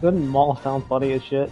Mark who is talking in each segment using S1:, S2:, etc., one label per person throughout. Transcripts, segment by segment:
S1: Doesn't mall sound funny as shit?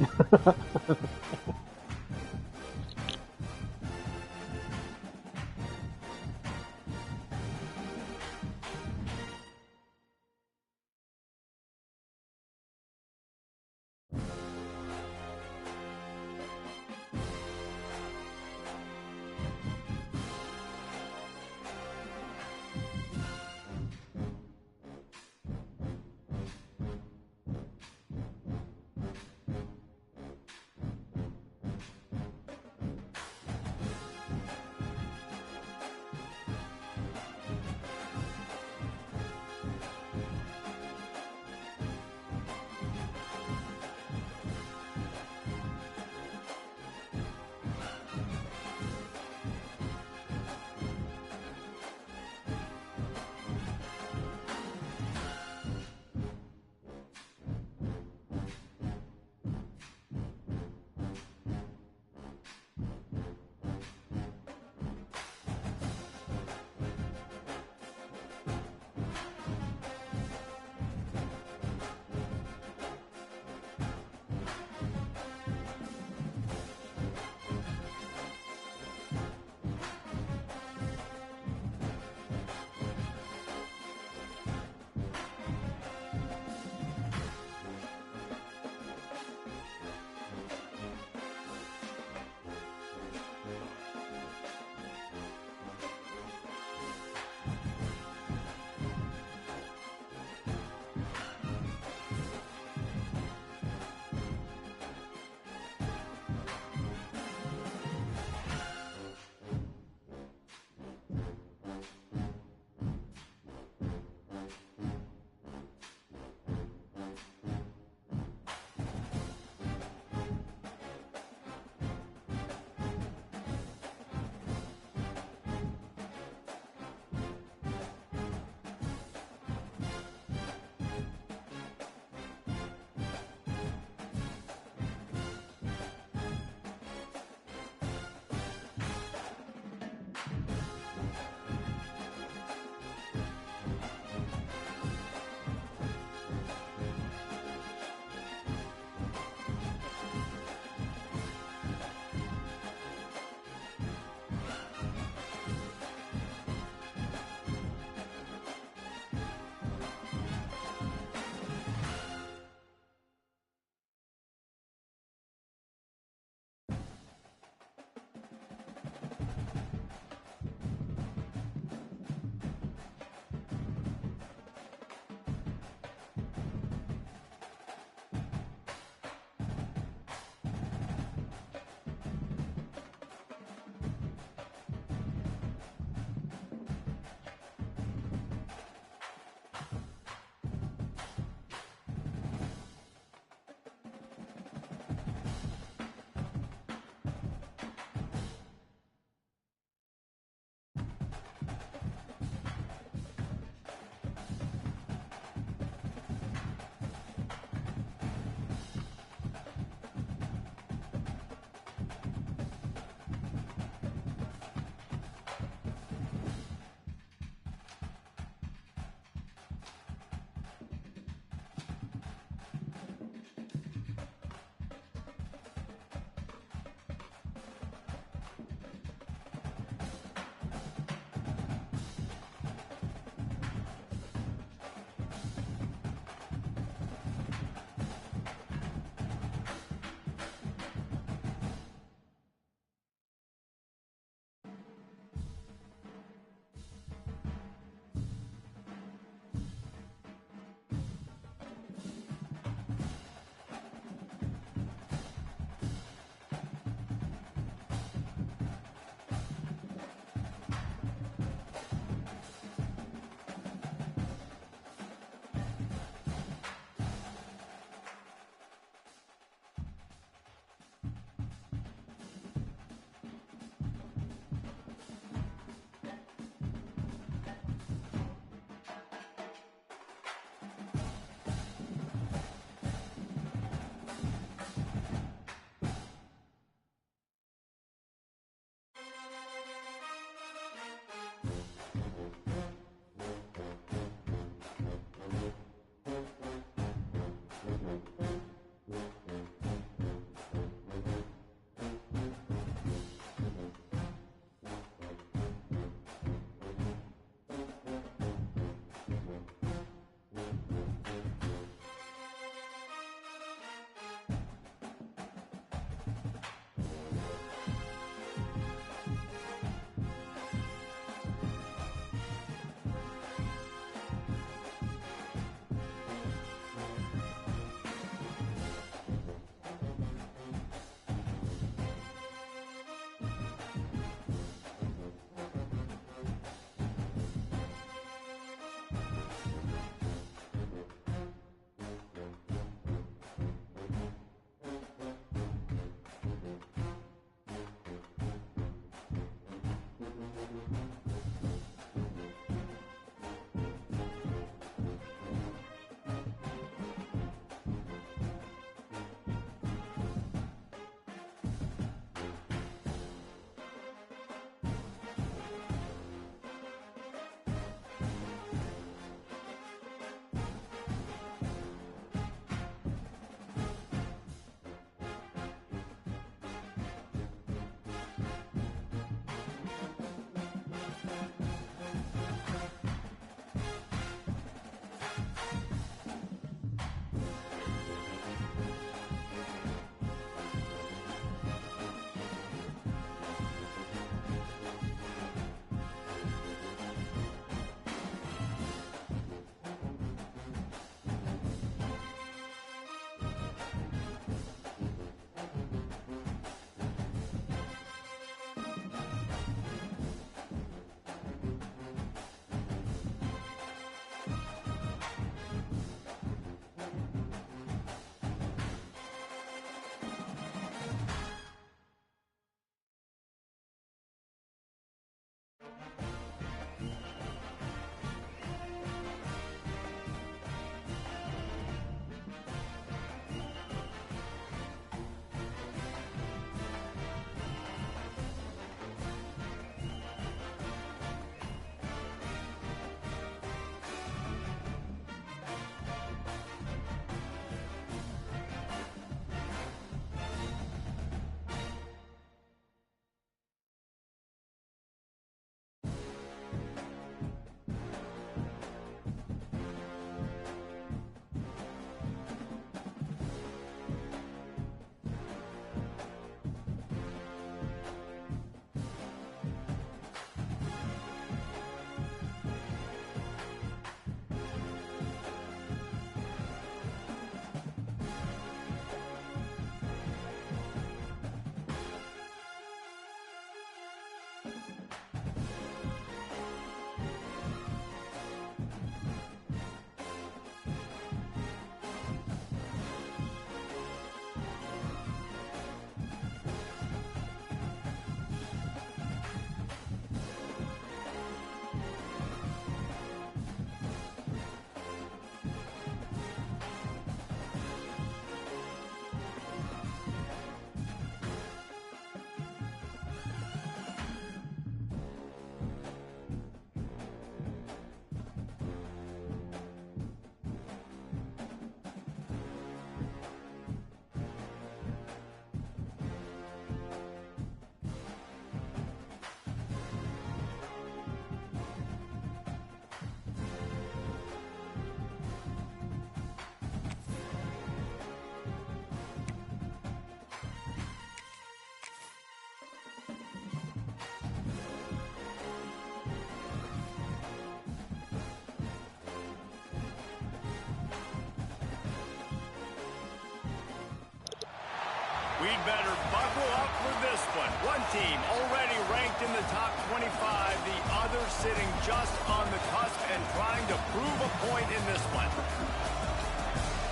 S2: We better buckle up for this one. One team already ranked in the top 25, the other sitting just on the cusp and trying to prove a point in this one.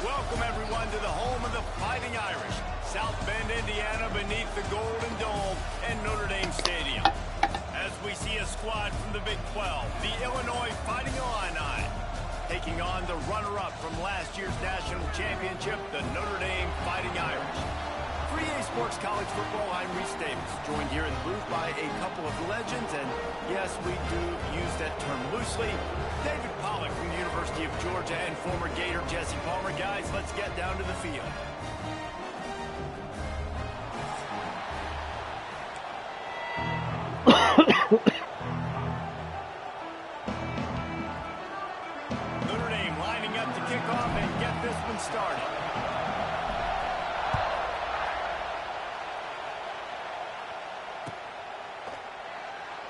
S2: Welcome, everyone, to the home of the Fighting Irish, South Bend, Indiana, beneath the Golden Dome and Notre Dame Stadium. As we see a squad from the Big 12, the Illinois Fighting Illini, taking on the runner-up from last year's national championship, the Notre Dame Fighting Irish. For EA Sports College Football, I'm Reese Davis, joined here in the booth by a couple of legends, and yes, we do use that term loosely. David Pollack from the University of Georgia and former Gator Jesse Palmer. Guys, let's get down to the field. Notre Dame lining up to kick off and get this one started.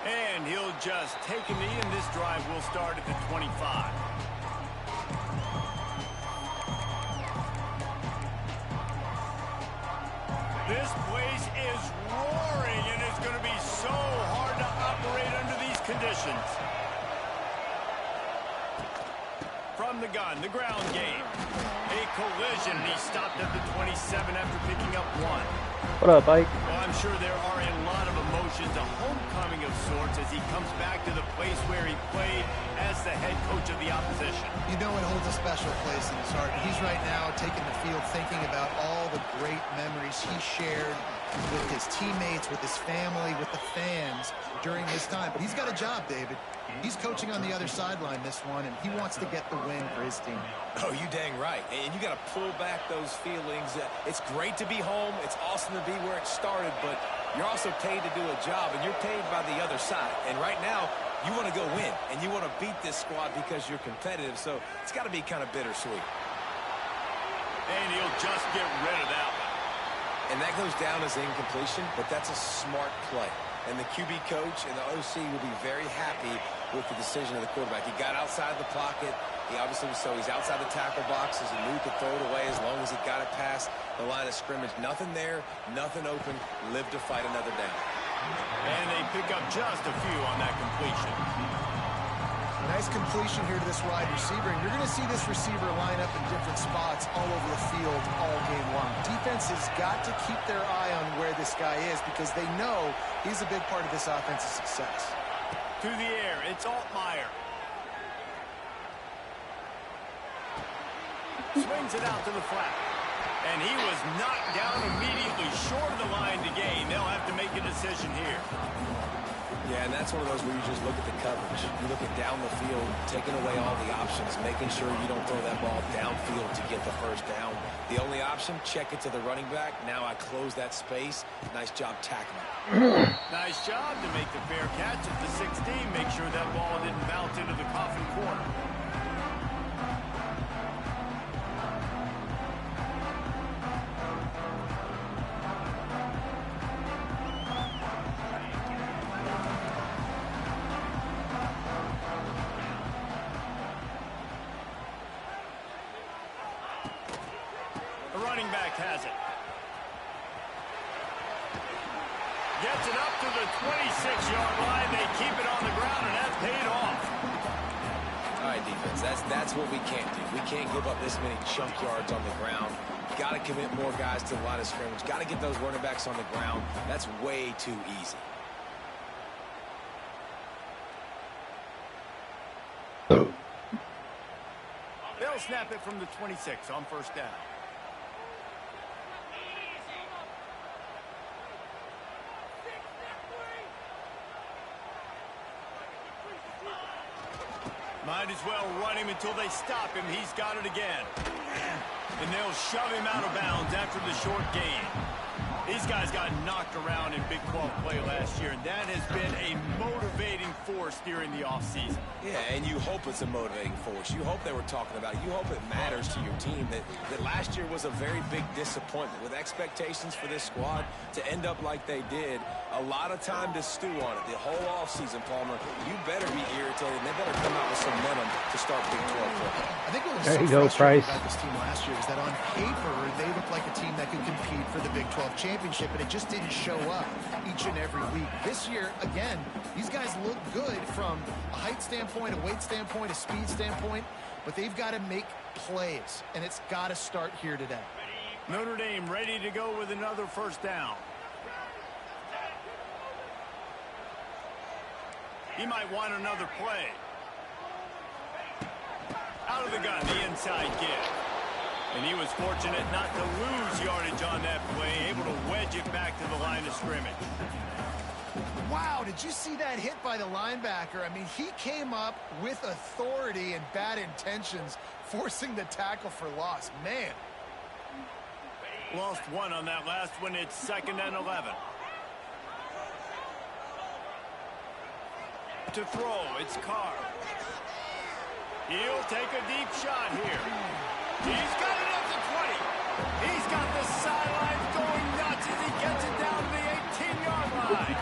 S2: And he'll just take a knee, and this drive will start at the 25. This place is roaring, and it's going to be so hard to operate under these conditions. From the gun, the ground game. A collision, and he stopped at the 27 after picking up one.
S1: What up, Ike?
S2: Well, I'm sure there are a lot of emotions, a homecoming of sorts, as he comes back to the place where he played as the head coach of the opposition.
S3: You know it holds a special place in his heart. He's right now taking the field thinking about all the great memories he shared with his teammates, with his family, with the fans during this time. But he's got a job, David. He's coaching on the other sideline this one, and he wants to get the win for his team.
S4: Oh, you dang right. And you got to pull back those feelings. It's great to be home. It's awesome to be where it started, but you're also paid to do a job, and you're paid by the other side. And right now, you want to go win, and you want to beat this squad because you're competitive, so it's got to be kind of bittersweet.
S2: And he'll just get rid of that one.
S4: And that goes down as incompletion, but that's a smart play. And the QB coach and the OC will be very happy with the decision of the quarterback. He got outside the pocket. He obviously was so he's outside the tackle boxes. He knew he could throw it away as long as he got it past the line of scrimmage. Nothing there, nothing open. Live to fight another down.
S2: And they pick up just a few on that completion.
S3: Nice completion here to this wide receiver, and you're going to see this receiver line up in different spots all over the field all game long. Defense has got to keep their eye on where this guy is because they know he's a big part of this offense's success.
S2: To the air, it's Altmaier. Swings it out to the flat. And he was knocked down immediately short of the line to gain. They'll have to make a decision here.
S4: Yeah, and that's one of those where you just look at the coverage. You look at down the field, taking away all the options, making sure you don't throw that ball downfield to get the first down. The only option, check it to the running back. Now I close that space. Nice job tackling.
S2: Nice job to make the fair catch at the 16. Make sure that ball didn't bounce into the coffin corner. Has it. Gets it up to the 26-yard line. They keep it on the ground, and that's paid off.
S4: All right, defense, that's what we can't do. We can't give up this many chunk yards on the ground. Got to commit more guys to the line of scrimmage. Got to get those running backs on the ground. That's way too easy.
S2: They'll snap it from the 26 on first down. Might as well run him until they stop him. He's got it again. And they'll shove him out of bounds after the short gain. These guys got knocked around in Big 12 play last year, and that has been a motivating force during the offseason.
S4: Yeah, and you hope it's a motivating force. You hope they were talking about it. You hope it matters to your team that last year was a very big disappointment with expectations for this squad to end up like they did. A lot of time to stew on it. The whole offseason, Palmer, you better be irritated, and they better come out with some momentum to start Big 12 football.
S3: I think what was
S1: There
S3: so
S1: you go,
S3: frustrating
S1: Price.
S3: about this team last year is that on paper, they looked like a team that could compete for the Big 12 championship, but it just didn't show up each and every week. This year, again, these guys look good from a height standpoint, a weight standpoint, a speed standpoint, but they've got to make plays, and it's got to start here today.
S2: Notre Dame ready to go with another first down. He might want another play. Out of the gun, the inside give. And he was fortunate not to lose yardage on that play, able to wedge it back to the line of scrimmage.
S3: Wow, did you see that hit by the linebacker? I mean, he came up with authority and bad intentions, forcing the tackle for loss. Man.
S2: Lost one on that last one. It's 2nd and 11. To throw, it's Carr. He'll take a deep shot here. He's got it at the 20. He's got the sidelines going nuts as he gets it down to the 18-yard line.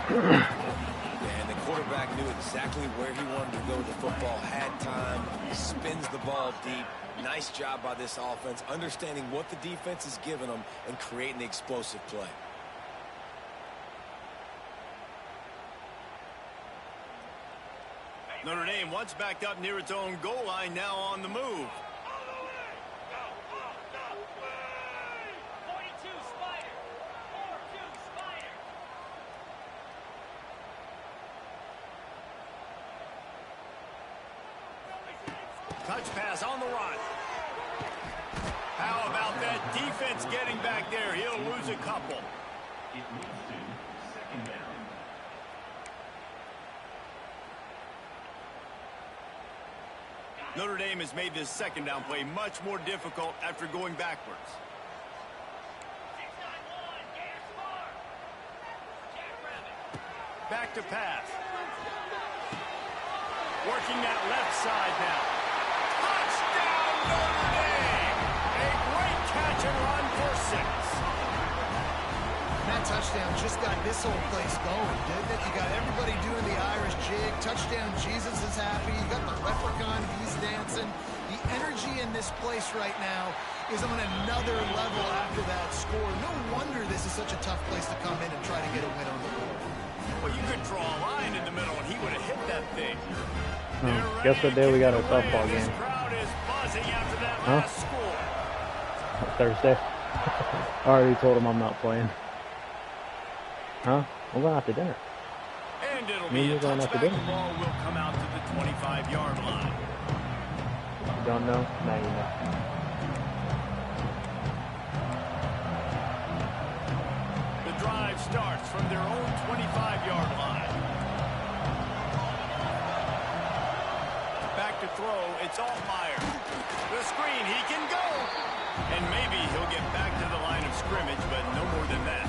S4: And the quarterback knew exactly where he wanted to go with the football, had time, spins the ball deep. Nice job by this offense, understanding what the defense is giving them and creating the explosive play.
S2: Notre Dame once backed up near its own goal line, now on the move. Touch pass on the run. How about that defense getting back there? He'll lose a couple. Notre Dame has made this 2nd down play much more difficult after going backwards. Back to pass. Working that left side now. Touchdown, Notre Dame! A great catch and run for 6.
S3: That touchdown just got this whole place going, didn't it? You got everybody doing the Irish jig. Touchdown, Jesus is happy. You got the leprechaun, he's dancing. The energy in this place right now is on another level after that score. No wonder this is such a tough place to come in and try to get a win on the board.
S2: Well, you could draw a line in the middle and he would have hit that thing.
S1: Guess what day we got a softball
S2: This
S1: game?
S2: crowd is buzzing after that last score.
S1: Thursday. I already told him I'm not playing. Huh? We're going out to dinner.
S2: And it'll
S1: Me
S2: be
S1: and
S2: a
S1: you going out to
S2: touchback.
S1: dinner?
S2: The ball will come out to the 25-yard line.
S1: You don't know? Now you know.
S2: The drive starts from their own 25-yard line. Back to throw, it's Altmaier. The screen, he can go. And maybe he'll get back to the line of scrimmage, but no more than that.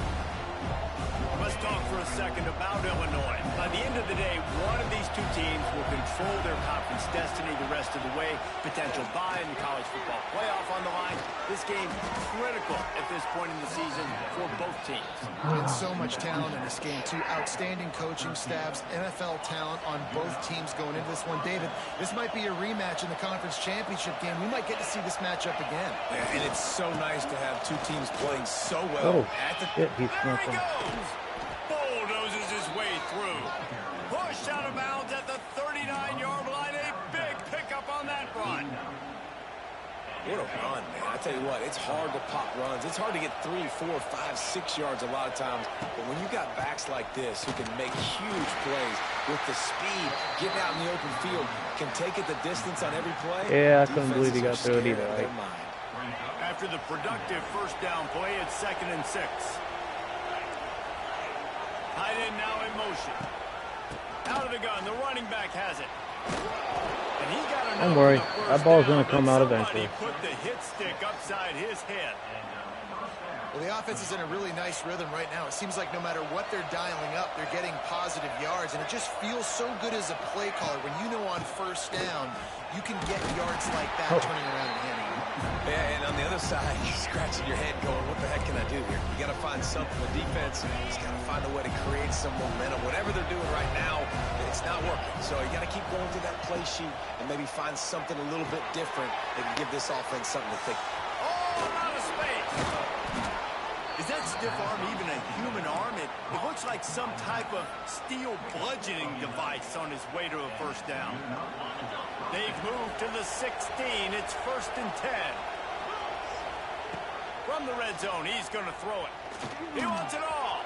S2: Let's talk for a second about Illinois. By the end of the day, one of these two teams will control their conference destiny the rest of the way. Potential bye in the college football playoff on the line. This game critical at this point in the season for both teams.
S3: And so much talent in this game, too. Outstanding coaching staffs, NFL talent on both teams going into this one. David, this might be a rematch in the conference championship game. We might get to see this matchup again.
S4: Yeah, and it's so nice to have two teams playing so well at the...
S1: Shit, he's
S2: There he
S1: snuffling.
S2: goes. Bulldozes his way through. Pushed out of bounds at the 39-yard line. A big pickup on that run.
S4: What a run, man. I tell you what, it's hard to pop runs. It's hard to get 3, 4, 5, 6 yards a lot of times. But when you got backs like this who can make huge plays with the speed, getting out in the open field, can take it the distance on every play.
S1: Yeah, I couldn't believe he
S4: defenses
S1: got
S4: are
S1: through it
S4: scared
S1: either,
S4: out of their
S1: right?
S4: mind.
S2: After the productive first down play, it's 2nd and 6. Tight end now in motion. Out of the gun, the running back has it. And he got another.
S1: Don't worry,
S2: on the first
S1: that ball's
S2: down,
S1: gonna come
S2: but
S1: out
S2: somebody
S1: eventually.
S2: Put the hit stick upside his head.
S3: Well, the offense is in a really nice rhythm right now. It seems like no matter what they're dialing up, they're getting positive yards, and it just feels so good as a play caller when you know on first down you can get yards like that turning around and handing it.
S4: Yeah, and on the other side, you're scratching your head going, what the heck can I do here? You got to find something. The defense has got to find a way to create some momentum. Whatever they're doing right now, it's not working. So you got to keep going through that play sheet and maybe find something a little bit different that can give this offense something to think.
S2: Oh, out of space. Is that stiff arm even a human arm? It looks like some type of steel bludgeoning device on his way to a first down. They've moved to the 16. It's 1st and 10. From the red zone, he's going to throw it. He wants it all.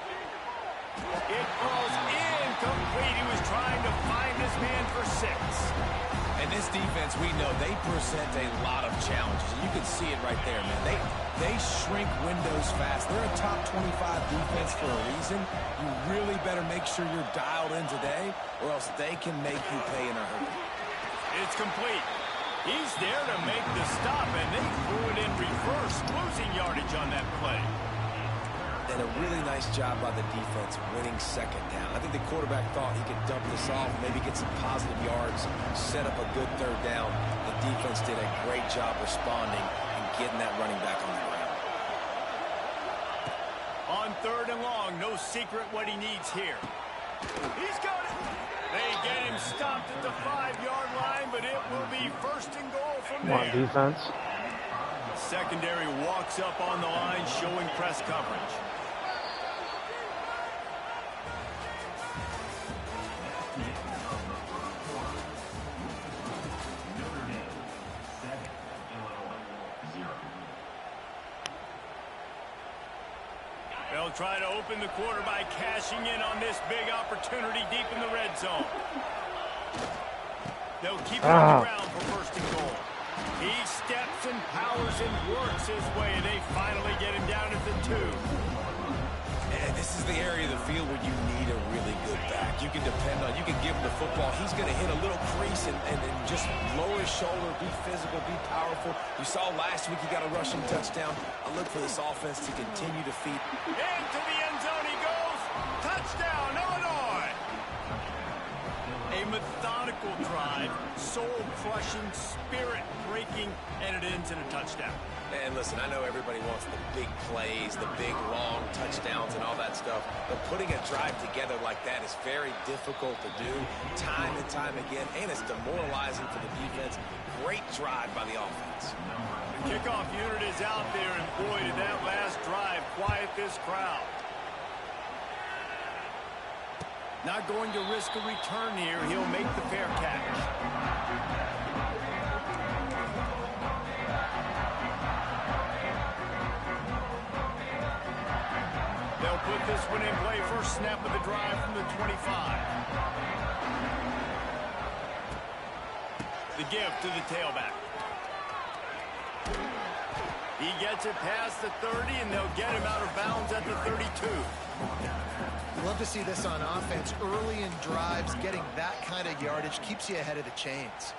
S2: It falls incomplete. He was trying to find his man for 6.
S4: And this defense, we know, they present a lot of challenges. And you can see it right there, man. They shrink windows fast. They're a top 25 defense for a reason. You really better make sure you're dialed in today, or else they can make you pay in a hurry.
S2: It's complete. He's there to make the stop, and they threw it in reverse, losing yardage on that play.
S4: And a really nice job by the defense winning 2nd down. I think the quarterback thought he could dump this off, maybe get some positive yards, set up a good 3rd down. The defense did a great job responding and getting that running back on the ground.
S2: On 3rd and long, no secret what he needs here. He's got it. They get him stopped at the 5-yard line, but it will be 1st and goal from there.
S1: Come on, defense.
S2: Secondary walks up on the line, showing press coverage. They'll try to open the quarter by cashing in on this big opportunity deep in the red zone. They'll keep it on the ground for 1st and goal. He steps and powers and works his way, and they finally get him down at the 2.
S4: And this is the area of the field where you need a really good back. You can depend on, you can give him the football. He's going to hit a little crease and just lower his shoulder, be physical, be powerful. You saw last week he got a rushing touchdown. I look for this offense to continue to feed.
S2: Into the end zone he goes. Touchdown, Illinois. A methodical drive, soul-crushing, spirit-breaking, and it ends in a touchdown.
S4: And listen, I know everybody wants the big plays, the big, long touchdowns and all that stuff, but putting a drive together like that is very difficult to do time and time again, and it's demoralizing for the defense. Great drive by the offense.
S2: The kickoff unit is out there, and boy, did that last drive quiet this crowd. Not going to risk a return here. He'll make the fair catch. They'll put this one in play. First snap of the drive from the 25. The give to the tailback. He gets it past the 30, and they'll get him out of bounds at the 32.
S3: Love to see this on offense. Early in drives, getting that kind of yardage keeps you ahead of the chains.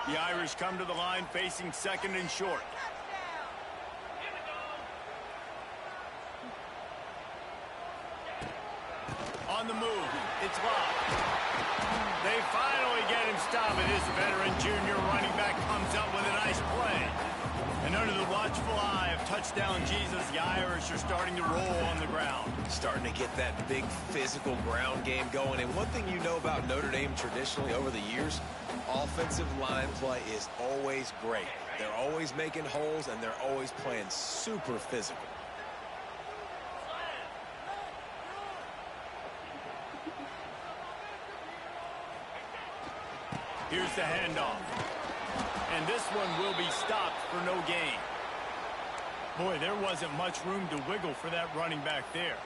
S2: The Irish come to the line facing 2nd and short. On the move, it's locked. They finally get him stopped, and this veteran junior running back comes up with a nice play. And under the watchful eye of touchdown Jesus, the Irish are starting to roll on the ground.
S4: Starting to get that big physical ground game going. And one thing you know about Notre Dame traditionally over the years, offensive line play is always great. They're always making holes, and they're always playing super physical.
S2: Here's the handoff. And this one will be stopped for no gain. Boy, there wasn't much room to wiggle for that running back there.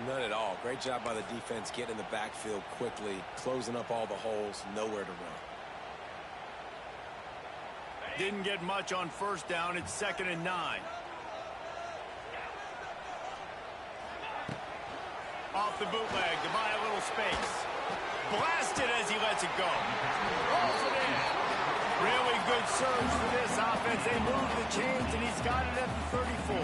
S4: None at all. Great job by the defense getting in the backfield quickly, closing up all the holes, nowhere to run.
S2: Didn't get much on 1st down. It's 2nd and 9. Off the bootleg to buy a little space. Blasted as he lets it go. Rolls it in. Really good surge for this offense. They move the chains, and he's got it at the 34.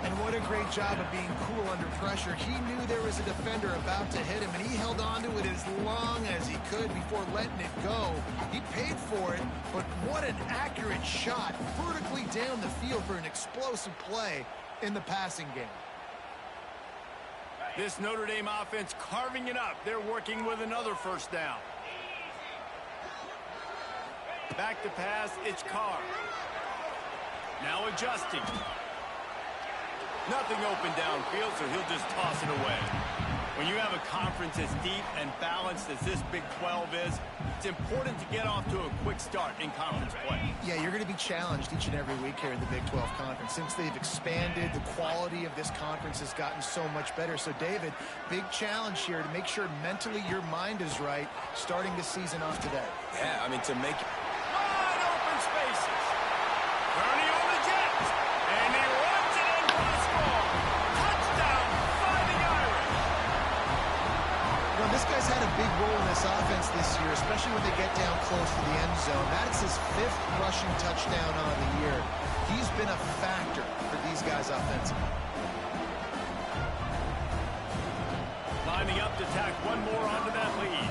S3: And what a great job of being cool under pressure. He knew there was a defender about to hit him, and he held on to it as long as he could before letting it go. He paid for it, but what an accurate shot vertically down the field for an explosive play in the passing game.
S2: This Notre Dame offense carving it up. They're working with another first down. Back to pass, it's Carr. Now adjusting. Nothing open downfield, so he'll just toss it away. When you have a conference as deep and balanced as this Big 12 is, it's important to get off to a quick start in conference play.
S3: Yeah, you're going to be challenged each and every week here in the Big 12 Conference. Since they've expanded, the quality of this conference has gotten so much better. So, David, big challenge here to make sure mentally your mind is right starting the season off today.
S4: Yeah, I mean, to make
S2: Wide open spaces. Kearney on the Jets. And he runs it in for the score. Touchdown, Fighting Irish.
S3: Well, this guy's had a big role in this offense this year, especially when they get down close to the end zone. That is his 5th rushing touchdown on the year. He's been a factor for these guys offensively.
S2: Lining up to tack one more onto that lead.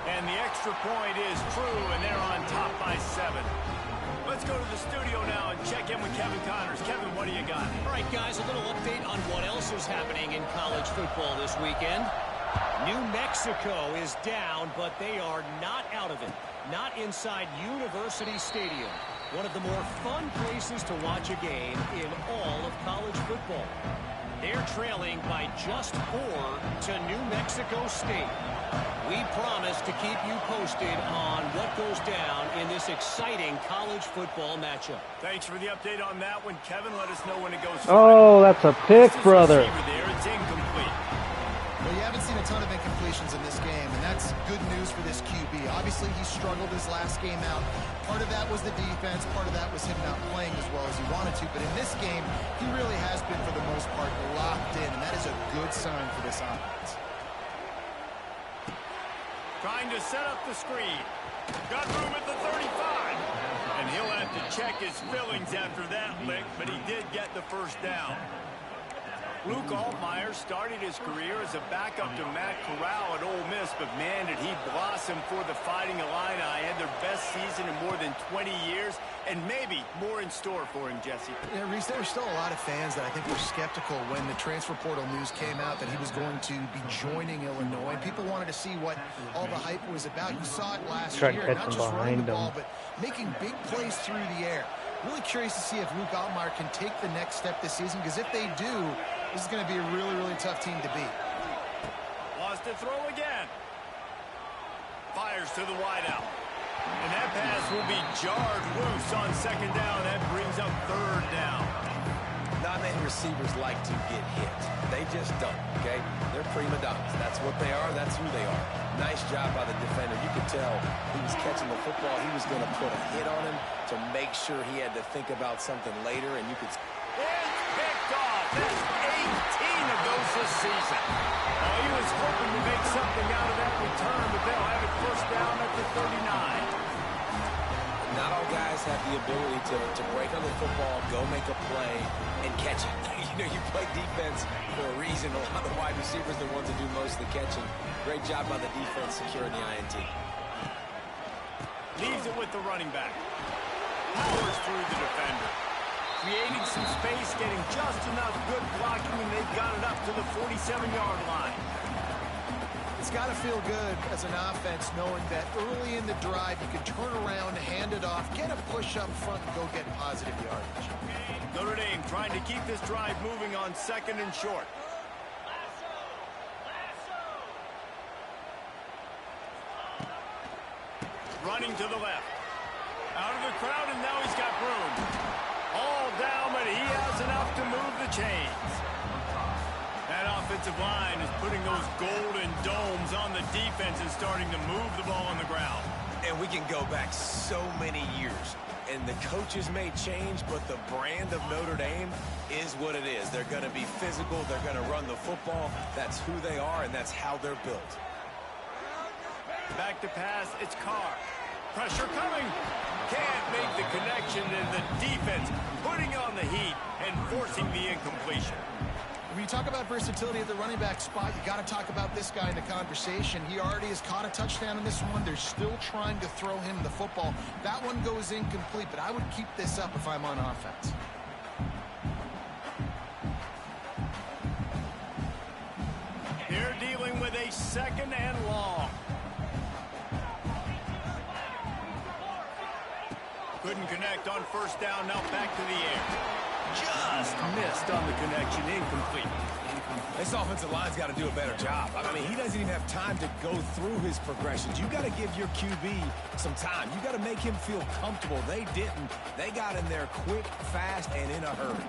S2: And the extra point is true, and they're on top by 7. Let's go to the studio now and check in with Kevin Connors. Kevin, what do you got?
S5: All right, guys, a little update on what else is happening in college football this weekend. New Mexico is down, but they are not out of it. Not inside University Stadium, one of the more fun places to watch a game in all of college football. They're trailing by just 4 to New Mexico State. We promise to keep you posted on what goes down in this exciting college football matchup.
S2: Thanks for the update on that one, Kevin. Let us know when it goes.
S1: Oh, that's a pick, brother.
S2: There, it's incomplete.
S3: Well, you haven't seen a ton of incompletions in this game, and that's good news for this QB. Obviously, he struggled his last game out. Part of that was the defense. Part of that was him not playing as well as he wanted to. But in this game, he really has been, for the most part, locked in, and that is a good sign for this offense.
S2: Trying to set up the screen. Got room at the 35. And he'll have to check his fillings after that lick, but he did get the first down. Luke Altmaier started his career as a backup to Matt Corral at Ole Miss, but man, did he blossom for the Fighting Illini. Had their best season in more than 20 years, and maybe more in store for him, Jesse.
S3: Yeah, Reese, there were still a lot of fans that I think were skeptical when the transfer portal news came out that he was going to be joining Illinois. People wanted to see what all the hype was about. You saw it last year, not just running the ball, but making big plays through the air. Really curious to see if Luke Altmaier can take the next step this season, because if they do, this is going to be a really, really tough team to beat.
S2: Lost to throw again. Fires to the wideout. And that pass will be jarred loose on second down. That brings up third down.
S4: not many receivers like to get hit. They just don't, okay? They're prima donnas. That's what they are. That's who they are. Nice job by the defender. You could tell he was catching the football. He was going to put a hit on him to make sure he had to think about something later, and you could...
S2: It's picked off. That's 18 of those this season. Oh, he was hoping to make something out of that return, but they'll have it first down at the 39.
S4: Not all guys have the ability to break on the football, go make a play, and catch it. You know, you play defense for a reason. A lot of the wide receivers are the ones that do most of the catching. Great job by the defense securing the INT.
S2: Leaves it with the running back. Powers through the defender. Creating some space, getting just enough good blocking, and they've got it up to the 47-yard line.
S3: It's got to feel good as an offense knowing that early in the drive you can turn around, hand it off, get a push up front, and go get positive yardage.
S2: Notre Dame trying to keep this drive moving on second and short. Running to the left. Out of the crowd, and now he's got room. All down, but he has enough to move the chains. That offensive line is putting those golden domes on the defense and starting to move the ball on the ground.
S4: And we can go back so many years. And the coaches may change, but the brand of Notre Dame is what it is. They're going to be physical. They're going to run the football. That's who they are, and that's how they're built.
S2: Back to pass. It's Carr. Pressure coming. can't make the connection, and the defense putting on the heat and forcing the incompletion.
S3: When you talk about versatility at the running back spot, you got to talk about this guy in the conversation. He already has caught a touchdown in this one. They're still trying to throw him the football. That one goes incomplete, but I would keep this up if I'm on offense.
S2: They're dealing with a 2nd and long. Couldn't connect on 1st down, now back to the air. Just missed on the connection, incomplete.
S4: This offensive line's got to do a better job. I mean, he doesn't even have time to go through his progressions. You got to give your QB some time. You got to make him feel comfortable. They didn't. They got in there quick, fast, and in a hurry.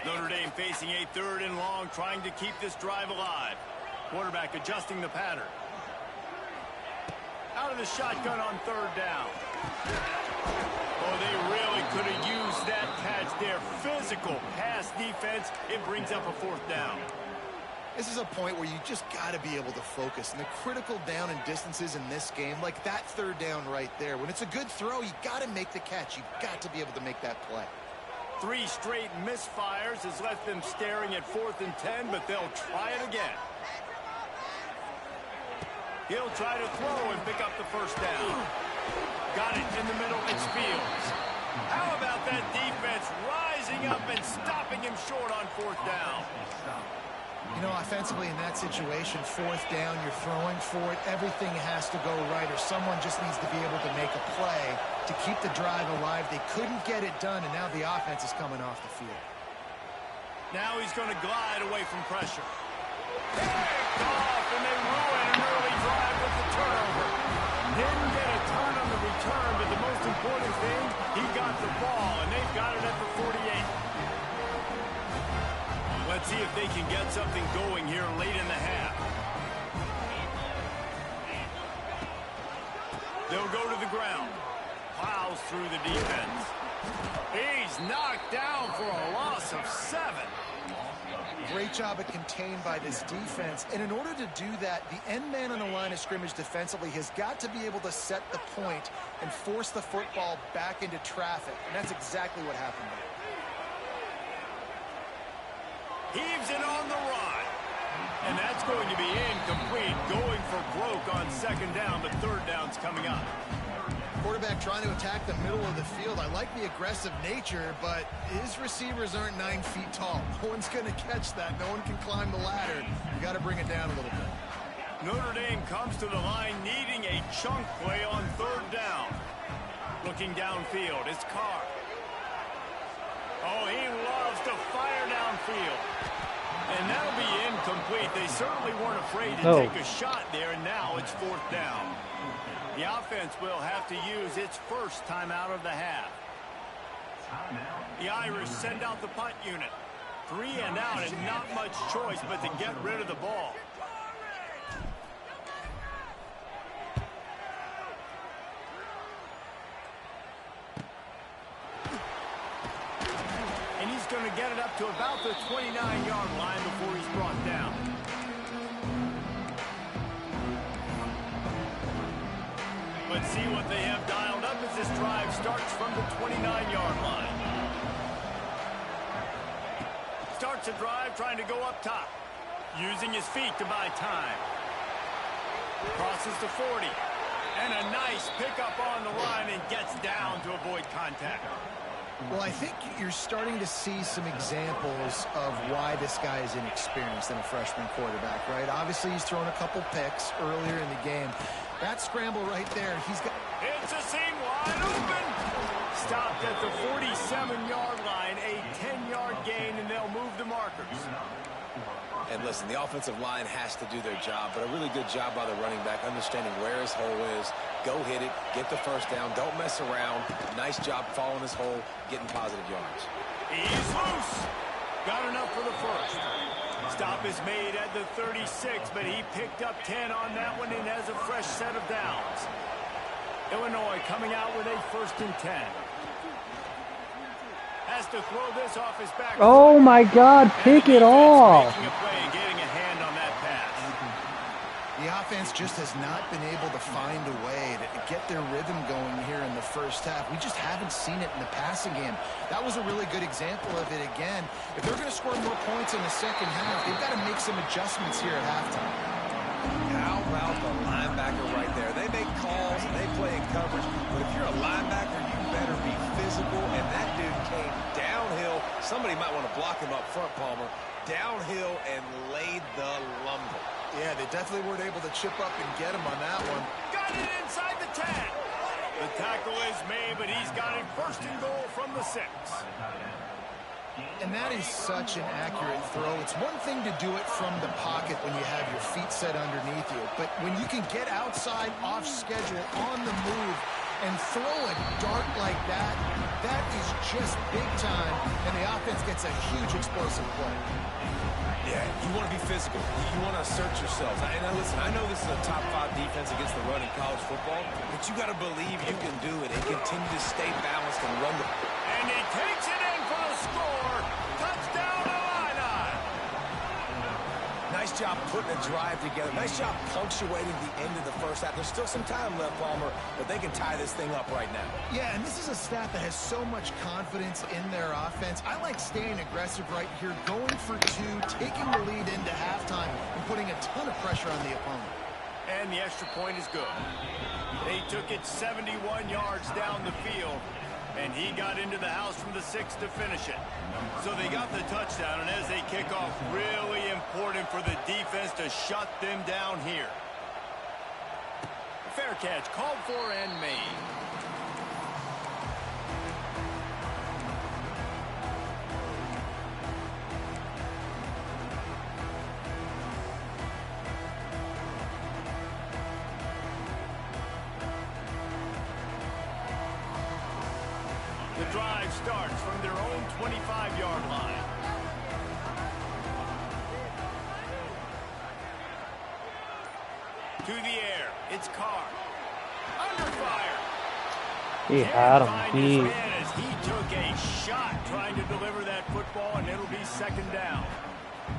S2: Notre Dame facing a 3rd and long, trying to keep this drive alive. Quarterback adjusting the pattern. Out of the shotgun on 3rd down. Oh, they really could have used that catch there. Physical pass defense. It brings up a 4th down.
S3: This is a point where you just got to be able to focus. And the critical down and distances in this game, like that 3rd down right there, when it's a good throw, you got to make the catch. You got to be able to make that play.
S2: 3 straight misfires has left them staring at 4th and 10, but they'll try it again. He'll try to throw and pick up the 1st down. Got it in the middle. It's Fields. How about that defense rising up and stopping him short on 4th down?
S3: You know, offensively in that situation, 4th down, you're throwing for it. Everything has to go right, or someone just needs to be able to make a play to keep the drive alive. They couldn't get it done, and now the offense is coming off the field.
S2: Now he's going to glide away from pressure. Picked off, and they ruin an early drive with the turnover. Didn't get a ton on the return, but the most important thing, he got the ball, and they've got it at the 48. Let's see if they can get something going here late in the half. They'll go to the ground. Plows through the defense. He's knocked down for a loss of 7.
S3: Great job at contained by this defense. And in order to do that, the end man on the line of scrimmage defensively has got to be able to set the point and force the football back into traffic. And that's exactly what happened there.
S2: Heaves it on the run. And that's going to be incomplete. Going for broke on 2nd down, but 3rd down's coming up.
S3: Quarterback trying to attack the middle of the field. I like the aggressive nature, but his receivers aren't 9 feet tall. No one's going to catch that. No one can climb the ladder. You got to bring it down a little bit.
S2: Notre Dame comes to the line needing a chunk play on 3rd down. Looking downfield, it's Carr. Oh, he loves to fire downfield. And that'll be incomplete. They certainly weren't afraid to take a shot there, and now it's 4th down. The offense will have to use its 1st timeout of the half. The Irish send out the punt unit. 3 and out, and not much choice but to get rid of the ball. And he's going to get it up to about the 29-yard line before he's brought down. Let's see what they have dialed up as this drive starts from the 29-yard line. Starts a drive trying to go up top. Using his feet to buy time. Crosses to 40. And a nice pickup on the line and gets down to avoid contact.
S3: Well, I think you're starting to see some examples of why this guy is inexperienced in a freshman quarterback, right? Obviously, he's thrown a couple picks earlier in the game. That scramble right there, he's got...
S2: It's a seam wide open. Stopped at the 47-yard line, a 10-yard gain, and they'll move the markers.
S4: And listen, the offensive line has to do their job, but a really good job by the running back, understanding where his hole is. Go hit it, get the 1st down, don't mess around. Nice job following his hole, getting positive yards.
S2: He's loose. Got enough for the 1st. Stop is made at the 36, but he picked up 10 on that one and has a fresh set of downs. Illinois coming out with a 1st and 10. Has to throw this off his back.
S1: Oh my God, pick it off.
S2: Making a play and getting a hand on that pass.
S3: The The offense just has not been able to find a way to get their rhythm going here in the first half. We just haven't seen it in the passing game. That was a really good example of it again. If they're going to score more points in the second half, they've got to make some adjustments here at halftime.
S4: How about the linebacker right there? They make calls and they play in coverage, but if you're a linebacker, you better be physical, and that dude came downhill. Somebody might want to block him up front, Palmer. Downhill and laid the lumber.
S3: Yeah, they definitely weren't able to chip up and get him on that one.
S2: Got it inside the 10. The tackle is made, but he's got it first and goal from the 6.
S3: And that is such an accurate throw. It's one thing to do it from the pocket when you have your feet set underneath you, but when you can get outside, off schedule, on the move, and throw a dart like that, that is just big time, and the offense gets a huge explosive play.
S4: Yeah, you want to be physical. You want to assert yourselves. And listen, I know this is a top 5 defense against the run in college football, but you got to believe you can do it and continue to stay balanced and run the...
S2: And he takes it in for the score. Touchdown, Illini.
S4: Nice job putting a drive together. Nice job punctuating the end of the first half. There's still some time left, Palmer, but they can tie this thing up right now.
S3: Yeah, and this is a staff that has so much confidence in their offense. I like staying aggressive right here, going for 2, taking the lead into halftime, and putting a ton of pressure on the opponent.
S2: And the extra point is good. They took it 71 yards down the field, and he got into the house from the 6 to finish it. So they got the touchdown, and as they kick off, really important for the defense to shut them down here. Fair catch, called for and made. The drive starts from their own 25-yard line. To the air, it's Carr. Under fire.
S1: He had him.
S2: His man as he took a shot trying to deliver that football, and it'll be second down.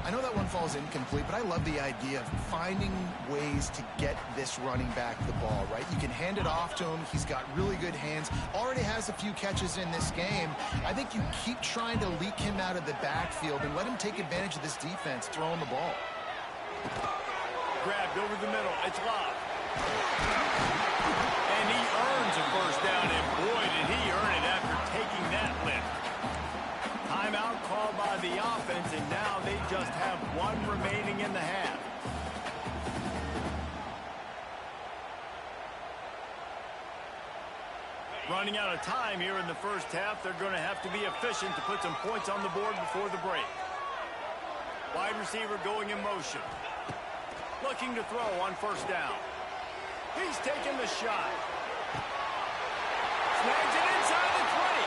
S3: I know that one falls incomplete, but I love the idea of finding ways to get this running back the ball, right? You can hand it off to him. He's got really good hands. Already has a few catches in this game. I think you keep trying to leak him out of the backfield and let him take advantage of this defense throwing the ball.
S2: Grabbed over the middle. It's Love. And he earns a first down, and boy, did he earn it after taking that lift. Timeout called by the offense, and now they just have 1 remaining in the half. Running out of time here in the first half, they're going to have to be efficient to put some points on the board before the break. Wide receiver going in motion. Looking to throw on first down. He's taking the shot. Snags it inside the 20.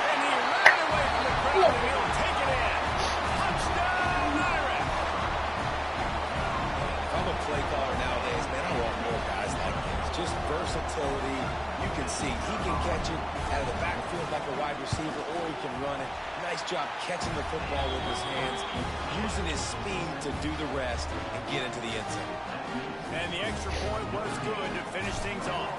S2: And he ran away from the crowd, and he'll take it in. Touchdown, Irish.
S4: If I'm a play caller nowadays, man, I want more guys like this. Just versatility. You can see he can catch it out of the backfield like a wide receiver, or he can run it. Nice job catching the football with his hands, using his speed to do the rest and get into the end zone.
S2: And the extra point was good to finish things off.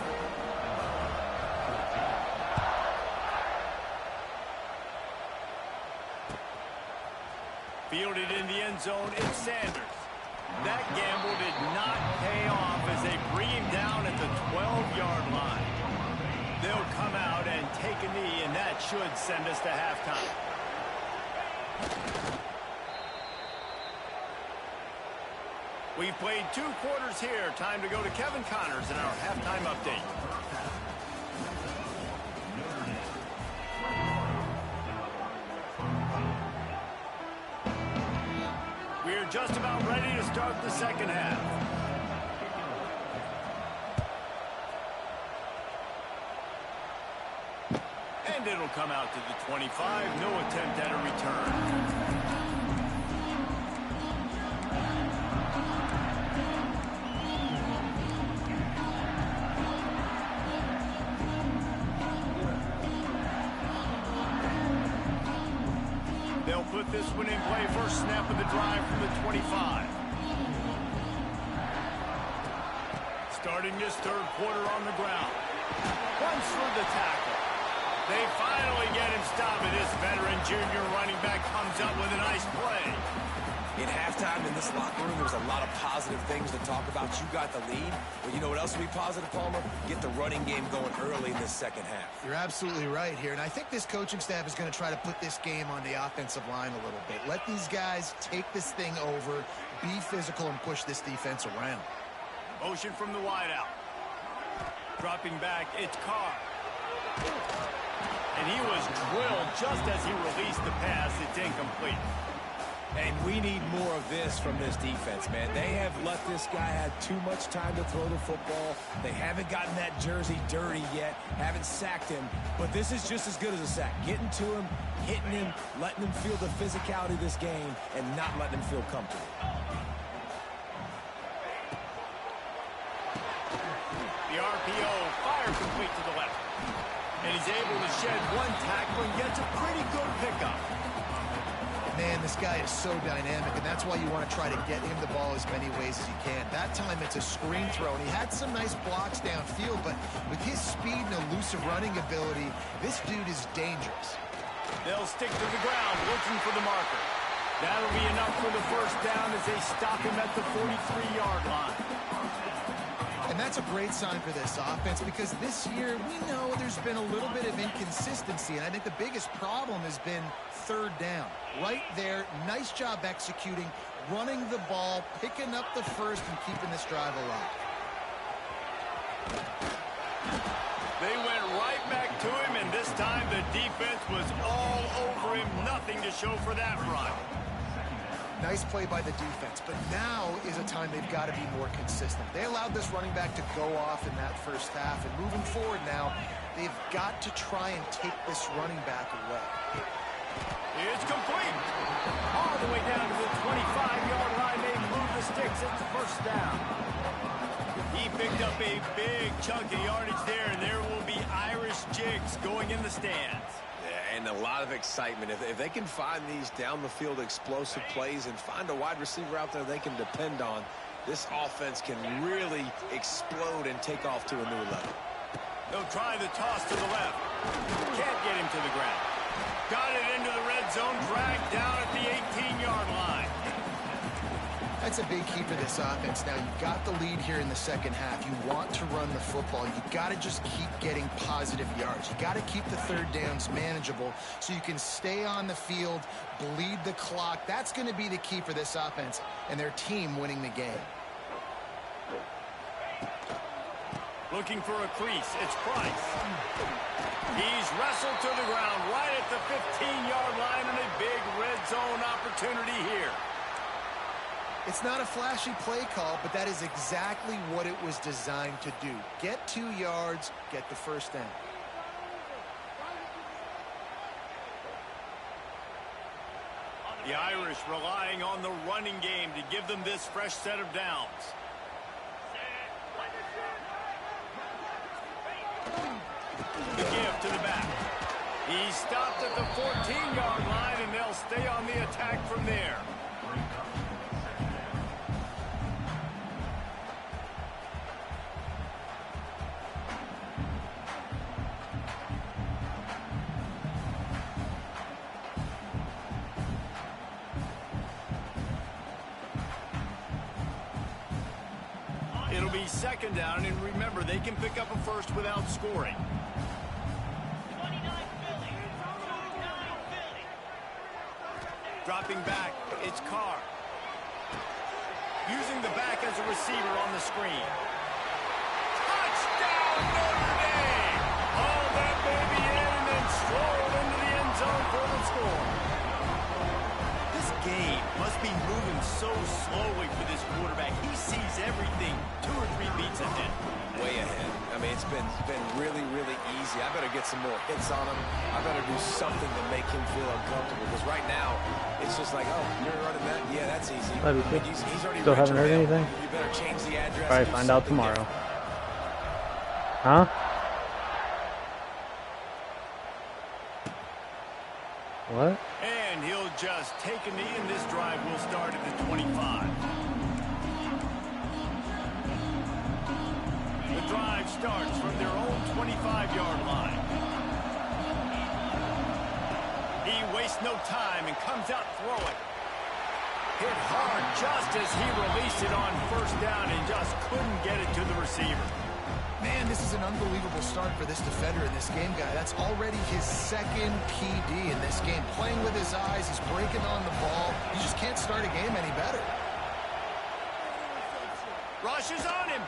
S2: Fielded in the end zone, it's Sanders. That gamble did not pay off as they bring him down at the 12-yard line. They'll come out and take a knee, and that should send us to halftime. We've played 2 quarters here. Time to go to Kevin Connors in our halftime update. We're just about ready to start the second half. And it'll come out to the 25. No attempt at a return. They'll put this one in play. First snap of the drive from the 25. starting this third quarter on the ground. Runs through the tackle. They finally get him stopped, and this veteran junior running back comes up with a nice play.
S4: In halftime in this locker room, there was a lot of positive things to talk about. You got the lead. But you know what else will be positive, Palmer? Get the running game going early in this second half.
S3: You're absolutely right here. And I think this coaching staff is going to try to put this game on the offensive line a little bit. Let these guys take this thing over, be physical, and push this defense around.
S2: Motion from the wideout. Dropping back, it's Carr. And he was drilled just as he released the pass. It's incomplete.
S4: And we need more of this from this defense, man. They have let this guy have too much time to throw the football. They haven't gotten that jersey dirty yet, haven't sacked him. But this is just as good as a sack. Getting to him, hitting him, letting him feel the physicality of this game, and not letting him feel comfortable.
S2: The RPO, fire complete to the left. And he's able to shed one tackle and gets a pretty good pickup.
S3: Man, this guy is so dynamic, and that's why you want to try to get him the ball as many ways as you can. That time it's a screen throw, and he had some nice blocks downfield, but with his speed and elusive running ability, this dude is dangerous.
S2: They'll stick to the ground, looking for the marker. That'll be enough for the first down as they stop him at the 43-yard line.
S3: And that's a great sign for this offense, because this year we know there's been a little bit of inconsistency, and I think the biggest problem has been third down. Right there, nice job executing, running the ball, picking up the first, and keeping this drive alive.
S2: They went right back to him, and this time the defense was all over him. Nothing to show for that run.
S3: Nice play by the defense, but now is a time they've got to be more consistent. They allowed this running back to go off in that first half, and moving forward now, they've got to try and take this running back away.
S2: It's complete. All the way down to the 25-yard line. They move the sticks. It's the first down. He picked up a big chunk of yardage there, and there will be Irish jigs going in the stands.
S4: Yeah, and a lot of excitement. If they can find these down-the-field explosive plays and find a wide receiver out there they can depend on, this offense can really explode and take off to a new level.
S2: They'll try the toss to the left. Can't get him to the ground. Got it into the red zone, dragged down at the 18-yard line.
S3: That's a big key for this offense. Now, you've got the lead here in the second half. You want to run the football. You've got to just keep getting positive yards. You've got to keep the third downs manageable so you can stay on the field, bleed the clock. That's going to be the key for this offense and their team winning the game.
S2: Looking for a crease. It's Price. He's wrestled to the ground right at the 15-yard line, and a big red zone opportunity here.
S3: It's not a flashy play call, but that is exactly what it was designed to do. Get 2 yards, get the first down.
S2: The Irish relying on the running game to give them this fresh set of downs. The give to the back. He stopped at the 14-yard line, and they'll stay on the attack from there. It'll be second down, and remember, they can pick up a first without scoring. Dropping back, it's Carr. Using the back as a receiver on the screen. Touchdown, Notre Dame! Haul that baby in and then stroll into the end zone for the score. This game must be moving so slowly for this quarterback. He sees everything 2 or 3 beats ahead.
S4: Way ahead. I mean, it's been really, really easy. I better get some more hits on him. I better do something to make him feel uncomfortable. Because right now, it's just like, oh, you're running that? Yeah, that's easy. I mean, he's already
S1: still haven't heard anything?
S4: You better change the address.
S1: Probably find out tomorrow. Huh? What?
S2: And he'll just take a knee, and this drive will start at the 25. starts from their own 25-yard line. He wastes no time and comes out throwing. Hit hard just as he released it on first down and just couldn't get it to the receiver.
S3: Man, this is an unbelievable start for this defender in this game, guy. That's already his second PD in this game. Playing with his eyes, he's breaking on the ball. You just can't start a game any better.
S2: Rush is on him.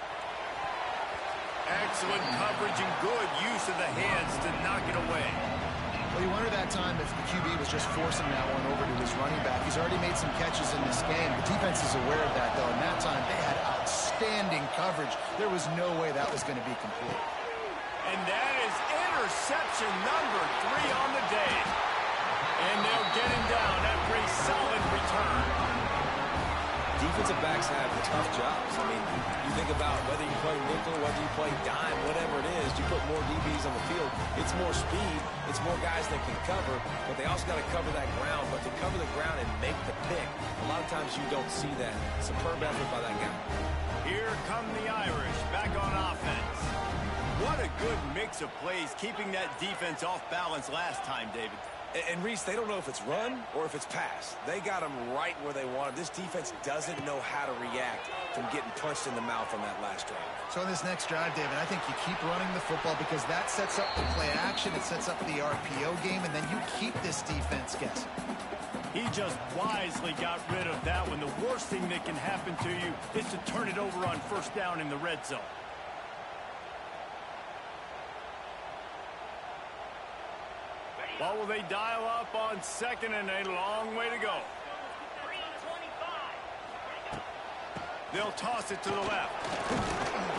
S2: Excellent coverage and good use of the hands to knock it away.
S3: Well, you wonder that time if the QB was just forcing that one over to his running back. He's already made some catches in this game. The defense is aware of that, though, and that time they had outstanding coverage. There was no way that was going to be complete.
S2: And that is interception number 3 on the day. And they'll get him down after a solid return.
S4: Defensive backs have tough jobs. I mean, you think about whether you play nickel, whether you play dime, whatever it is, you put more DBs on the field. It's more speed. It's more guys that can cover, but they also got to cover that ground. But to cover the ground and make the pick, a lot of times you don't see that. Superb effort by that guy.
S2: Here come the Irish back on offense. What a good mix of plays, keeping that defense off balance last time, David.
S4: And Reese, they don't know if it's run or if it's pass. They got them right where they want them. This defense doesn't know how to react from getting punched in the mouth on that last drive.
S3: So in this next drive, David, I think you keep running the football because that sets up the play action, it sets up the RPO game, and then you keep this defense guessing.
S2: He just wisely got rid of that one. The worst thing that can happen to you is to turn it over on first down in the red zone. What will they dial up on second and a long way to go? They'll toss it to the left.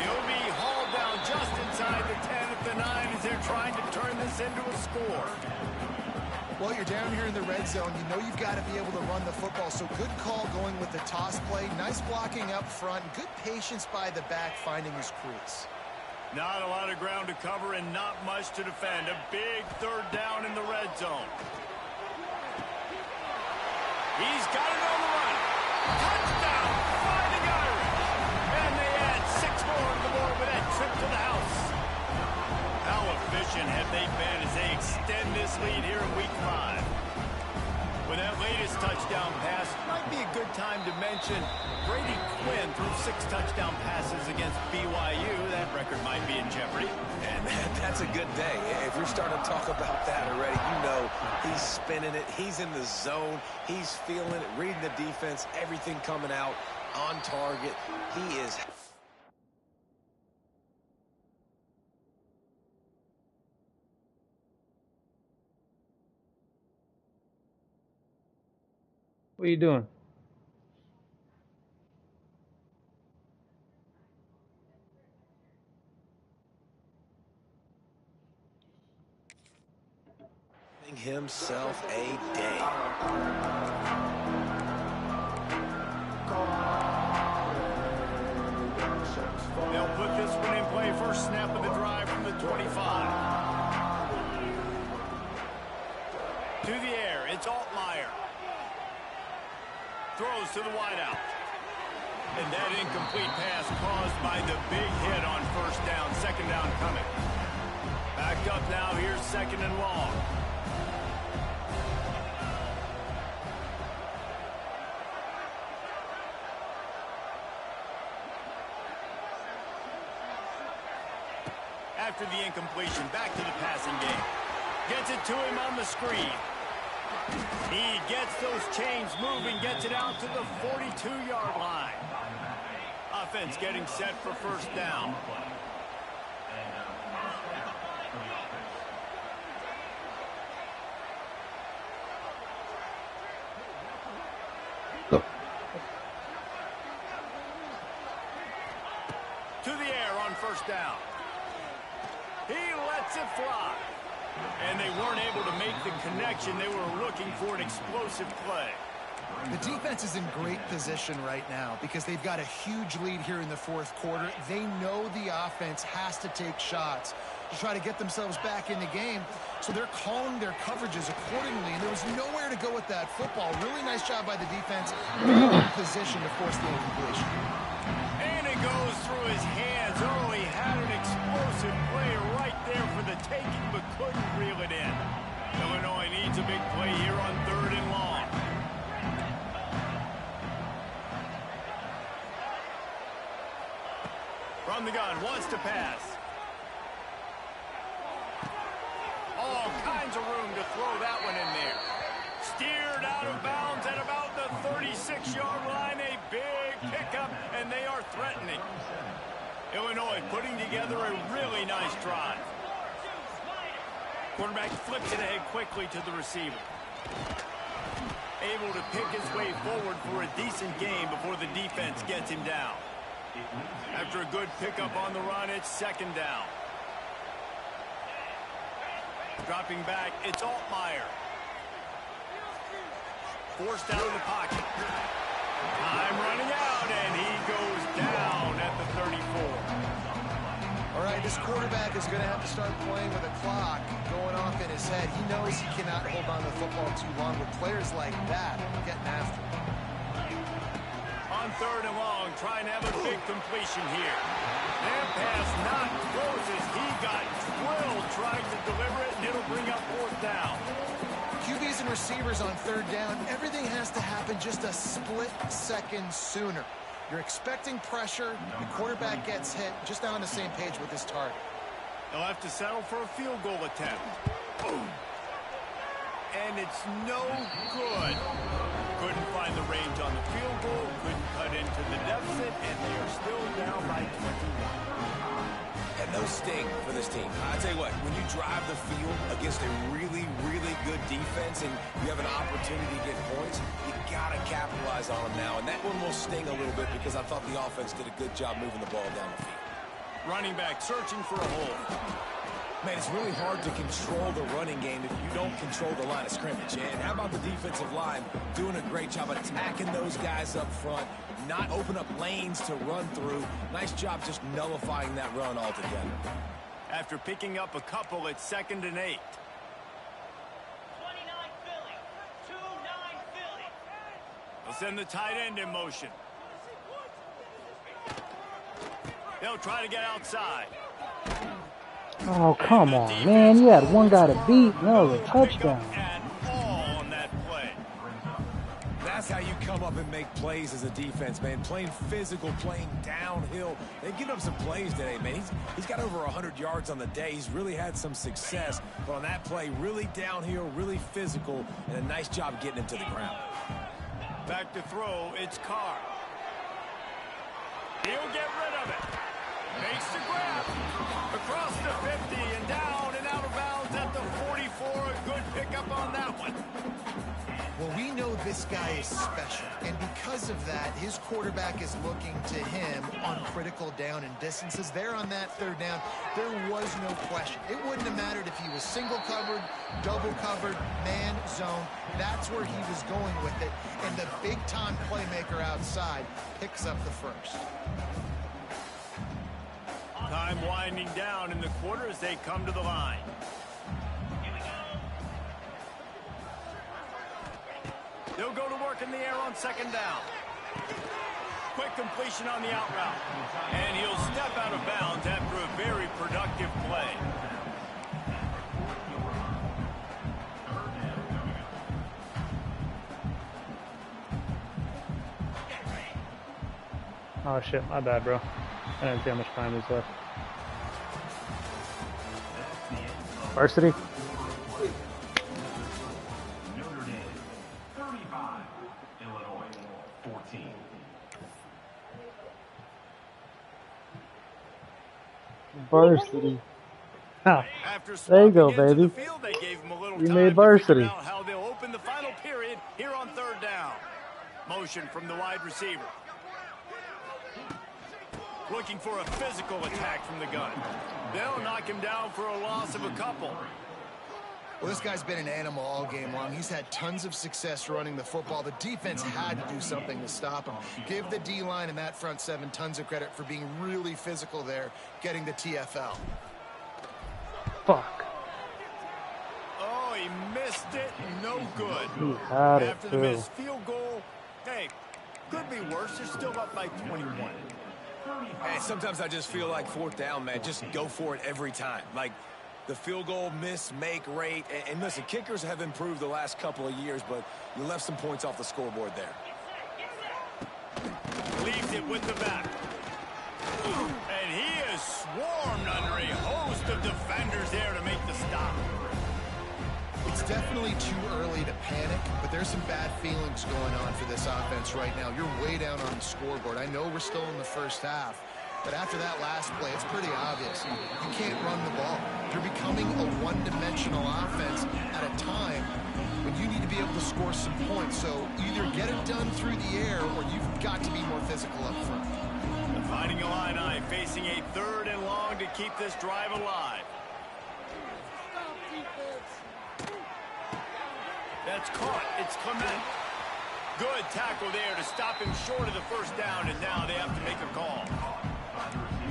S2: He'll be hauled down just inside the 10 at the 9 as they're trying to turn this into a score.
S3: Well, you're down here in the red zone. You know you've got to be able to run the football. So good call going with the toss play. Nice blocking up front. Good patience by the back finding his crease.
S2: Not a lot of ground to cover and not much to defend. A big third down in the red zone. He's got it on the run. Touchdown, Fighting Irish. And they add 6 more to the board with that trip to the house. How efficient have they been as they extend this lead here in week 5? With that latest touchdown pass, might be a good time to mention Brady Quinn threw 6 touchdown passes against BYU. That record might be in jeopardy.
S4: And that's a good day. If you're starting to talk about that already, you know he's spinning it. He's in the zone. He's feeling it, reading the defense, everything coming out on target. He is...
S1: What are you doing?
S4: himself a day.
S2: They'll put this one in play. First snap of the drive from the 25. To the air, it's Altmaier. Throws to the wideout. And that incomplete pass caused by the big hit on first down. Second down coming. Backed up now. Here's second and long. After the incompletion, back to the passing game. Gets it to him on the screen. He gets those chains moving, gets it out to the 42-yard line. Offense getting set for first down. To the air on first down. He lets it fly. And they weren't able to make the connection. They were looking for an explosive play.
S3: The defense is in great position right now because they've got a huge lead here in the fourth quarter. They know the offense has to take shots to try to get themselves back in the game. So they're calling their coverages accordingly, and there was nowhere to go with that football. Really nice job by the defense in position to force the incompletion.
S2: And it goes through his hands So he had an explosive play right there for the taking, but couldn't reel it in. Illinois needs a big play here on 3rd and long. From the gun, wants to pass. All kinds of room to throw that one in there. Steered out of bounds at about the 36-yard line. A big pickup, and they are threatening. Illinois putting together a really nice drive. Quarterback flips it ahead quickly to the receiver. Able to pick his way forward for a decent gain before the defense gets him down. After a good pickup on the run, it's 2nd down. Dropping back, it's Altmaier. Forced out of the pocket. Time running out, and he goes down at the 34.
S3: All right, this quarterback is going to have to start playing with a clock going off in his head. He knows he cannot hold on to the football too long with players like that getting after him.
S2: On 3rd and long, trying to have a big completion here. That pass not close as he got drilled trying to deliver it, and it'll bring up 4th down.
S3: QBs and receivers on 3rd down, everything has to happen just a split second sooner. You're expecting pressure, the quarterback gets hit, just not on the same page with his target.
S2: They'll have to settle for a field goal attempt. Boom. And it's no good. Couldn't find the range on the field goal, couldn't cut into the deficit, and they are still down by 21.
S4: And those sting for this team. I tell you what, when you drive the field against a really, really good defense and you have an opportunity to get points, you got to capitalize on them now. And that one will sting a little bit because I thought the offense did a good job moving the ball down the field.
S2: Running back searching for a hole.
S4: Man, it's really hard to control the running game if you don't control the line of scrimmage. And how about the defensive line doing a great job attacking those guys up front, not open up lanes to run through. Nice job just nullifying that run altogether.
S2: After picking up a couple, it's 2nd and 8.
S5: 29 Philly. 2-9 Philly.
S2: They'll send the tight end in motion. They'll try to get outside.
S1: Oh, come on, man. You had one guy to beat, and that was a touchdown.
S2: And all on that play.
S4: That's how you come up and make plays as a defense, man. Playing physical, playing downhill. They've given up some plays today, man. He's got over 100 yards on the day. He's really had some success. But on that play, really downhill, really physical, and a nice job getting him to the ground.
S2: Back to throw, it's Carr. He'll get rid of it. Makes the grab. Across the 50 and down and out of bounds at the 44. A good pickup on that one.
S3: Well, we know this guy is special, and because of that, his quarterback is looking to him on critical down and distances. There on that 3rd down, there was no question. It wouldn't have mattered if he was single covered, double covered, man, zone. That's where he was going with it, and the big-time playmaker outside picks up the first.
S2: Time winding down in the quarter as they come to the line. They'll go to work in the air on 2nd down. Quick completion on the out route. And he'll step out of bounds after a very productive play.
S1: Oh, shit. My bad, bro. I didn't see how much time was left. Varsity?
S6: Notre Dame, 35. Illinois, 14.
S1: Varsity. Ah,
S2: After
S1: there you go,
S2: swapping into
S1: baby.
S2: the field, they gave him a little
S1: We
S2: time
S1: made
S2: to
S1: varsity.
S2: figure out how they'll open the final period here on 3rd down. Motion from the wide receiver. Looking for a physical attack from the gun. They'll knock him down for a loss of a couple.
S3: Well, this guy's been an animal all game long. He's had tons of success running the football. The defense had to do something to stop him. Give the D-line and that front 7 tons of credit for being really physical there, getting the TFL.
S1: Fuck.
S2: Oh, he missed it. No good.
S1: He had it,
S2: After the
S1: too.
S2: missed field goal, hey, could be worse. They're still up by 21.
S4: Hey, sometimes I just feel like fourth down, man. Just go for it every time. Like the field goal miss-make rate. And listen, kickers have improved the last couple of years, but you left some points off the scoreboard there.
S2: Leaves it with the back. And he is swarmed under a host of defenders there to make the stop.
S3: It's definitely too early to panic, but there's some bad feelings going on for this offense right now. You're way down on the scoreboard. I know we're still in the first half, but after that last play, it's pretty obvious. You can't run the ball. You're becoming a one-dimensional offense at a time when you need to be able to score some points. So either get it done through the air or you've got to be more physical up front.
S2: The Fighting Illini facing a 3rd and long to keep this drive alive. That's caught. It's Clement. Good tackle there to stop him short of the first down, and now they have to make a call.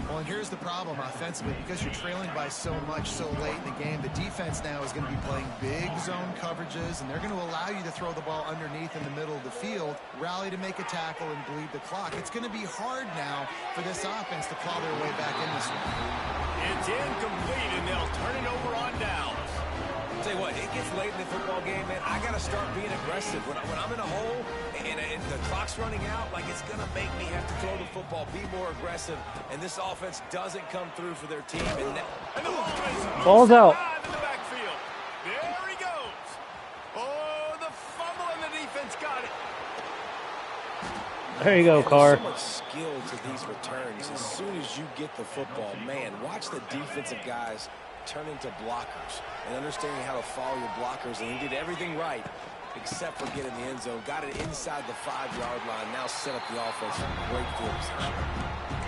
S3: Well, and here's the problem offensively. Because you're trailing by so much so late in the game, the defense now is going to be playing big zone coverages, and they're going to allow you to throw the ball underneath in the middle of the field, rally to make a tackle, and bleed the clock. It's going to be hard now for this offense to claw their way back in this one.
S2: It's incomplete, and they'll turn it over on downs.
S4: Tell you what, it gets late in the football game, man. I got to start being aggressive. When I'm in a hole and the clock's running out, like it's going to make me have to throw the football, be more aggressive. And this offense doesn't come through for their team. And
S2: the ball is
S1: Ball's out.
S2: in the backfield. There he goes. Oh, the fumble, and the defense got it.
S1: There you go, Carr.
S4: There's so much skill to these returns. As soon as you get the football, man, watch the defensive guys turn into blockers and understanding how to follow your blockers. And he did everything right except for getting the end zone. Got it inside the 5-yard line. Now set up the offense for great field position.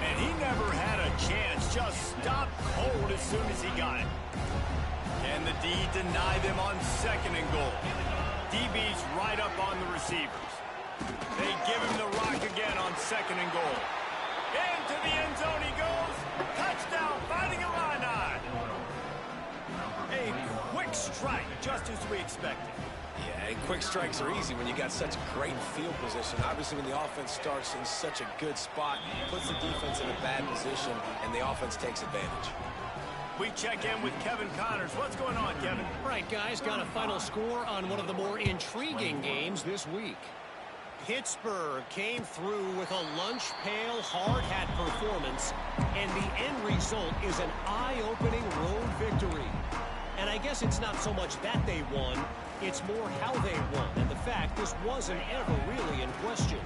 S2: And he never had a chance. Just stopped cold as soon as he got it. Can the D deny them on 2nd and goal? DB's right up on the receivers. They give him the rock again on 2nd and goal. Into the end zone he goes. Touchdown, Fighting Illini. A quick strike, just as we expected.
S4: Yeah, and quick strikes are easy when you got such great field position. Obviously, when the offense starts in such a good spot, puts the defense in a bad position, and the offense takes advantage.
S2: We check in with Kevin Connors. What's going on, Kevin?
S5: Right, guys, got a final score on one of the more intriguing games this week. Pittsburgh came through with a lunch pail hard hat performance, and the end result is an eye-opening road victory. And I guess it's not so much that they won, it's more how they won, and the fact this wasn't ever really in question.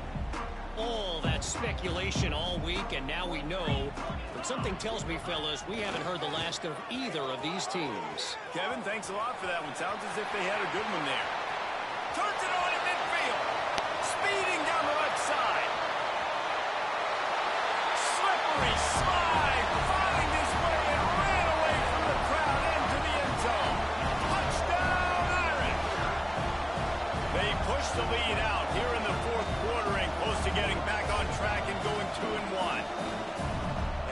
S5: All that speculation all week, and now we know. But something tells me, fellas, we haven't heard the last of either of these teams.
S2: Kevin, thanks a lot for that one. Sounds as if they had a good one there. Turns it on in midfield. Speeding down the left side. Slippery slide. Find his way and ran away from the crowd into the end zone. Touchdown, Irish. They push the lead out here in the 4th quarter and close to getting back on track and going 2-1.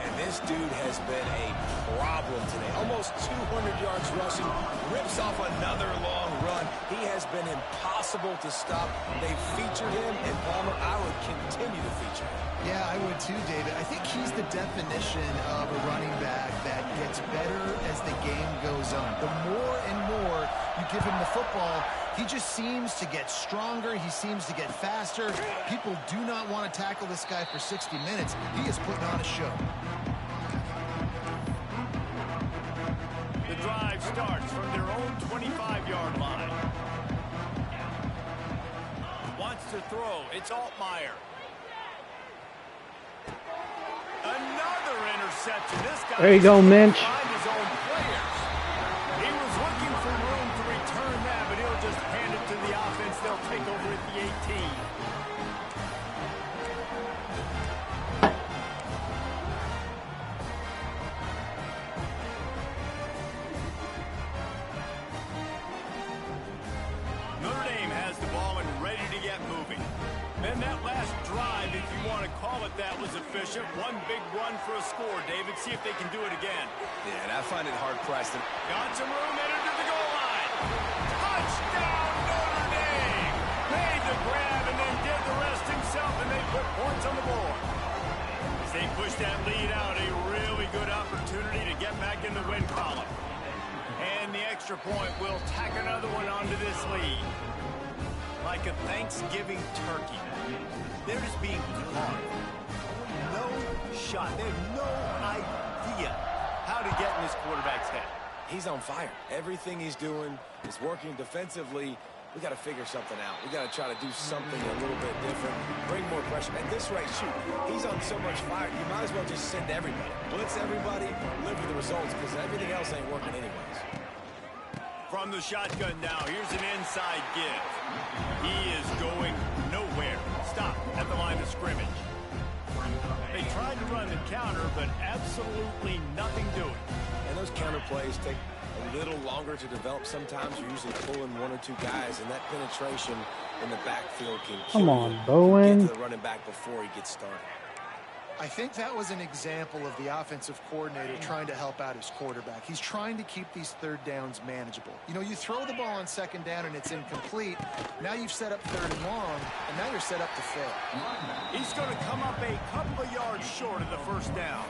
S4: And this dude has been a problem today. Almost 200 yards rushing, rips off another long run. He has been impossible to stop. They've featured him, and Palmer, I would continue to feature him.
S3: Yeah, I would too, David. I think he's the definition of a running back that gets better as the game goes on. The more and more you give him the football, he just seems to get stronger. He seems to get faster. People do not want to tackle this guy for 60 minutes. He is putting on a show.
S2: The drive starts from their own 25-yard line. Wants to throw. It's Altmaier. Another interception. This guy
S1: there you go, Minch.
S2: Find his own players. He was looking for room to return that, but he'll just hand it to the offense. They'll take over at the 18. Notre Dame has the ball and ready to get moving. Then that last drive, if you want to call it that, was efficient. One big run for a score, David. See if they can do it again.
S4: Yeah, and I find it hard-pressed.
S2: Got some room, headed to the goal line. Touchdown, Notre Dame! Made the grab and then did the rest himself, and they put points on the board. As they push that lead out, a really good opportunity to get back in the win column. And the extra point will tack another one onto this lead. Like a Thanksgiving turkey. They're just being carved. No shot. They have no idea how to get in this quarterback's head.
S4: He's on fire. Everything he's doing is working defensively. We got to figure something out. We got to try to do something a little bit different. Bring more pressure. At this rate, shoot, he's on so much fire. You might as well just send everybody. Blitz everybody, live with the results, because everything else ain't working anyways.
S2: From the shotgun now, here's an inside give. He is going nowhere. Stop at the line of scrimmage. They tried to run the counter, but absolutely nothing doing.
S4: And those counter plays take a little longer to develop. Sometimes you're usually pulling one or two guys, and that penetration in the backfield can kill
S1: Come on,
S4: you.
S1: Bowen.
S4: Get to the running back before he gets started.
S3: I think that was an example of the offensive coordinator trying to help out his quarterback. He's trying to keep these third downs manageable. You know, you throw the ball on second down and it's incomplete. Now you've set up third and long, and now you're set up to fail.
S2: He's going to come up a couple of yards short of the first down.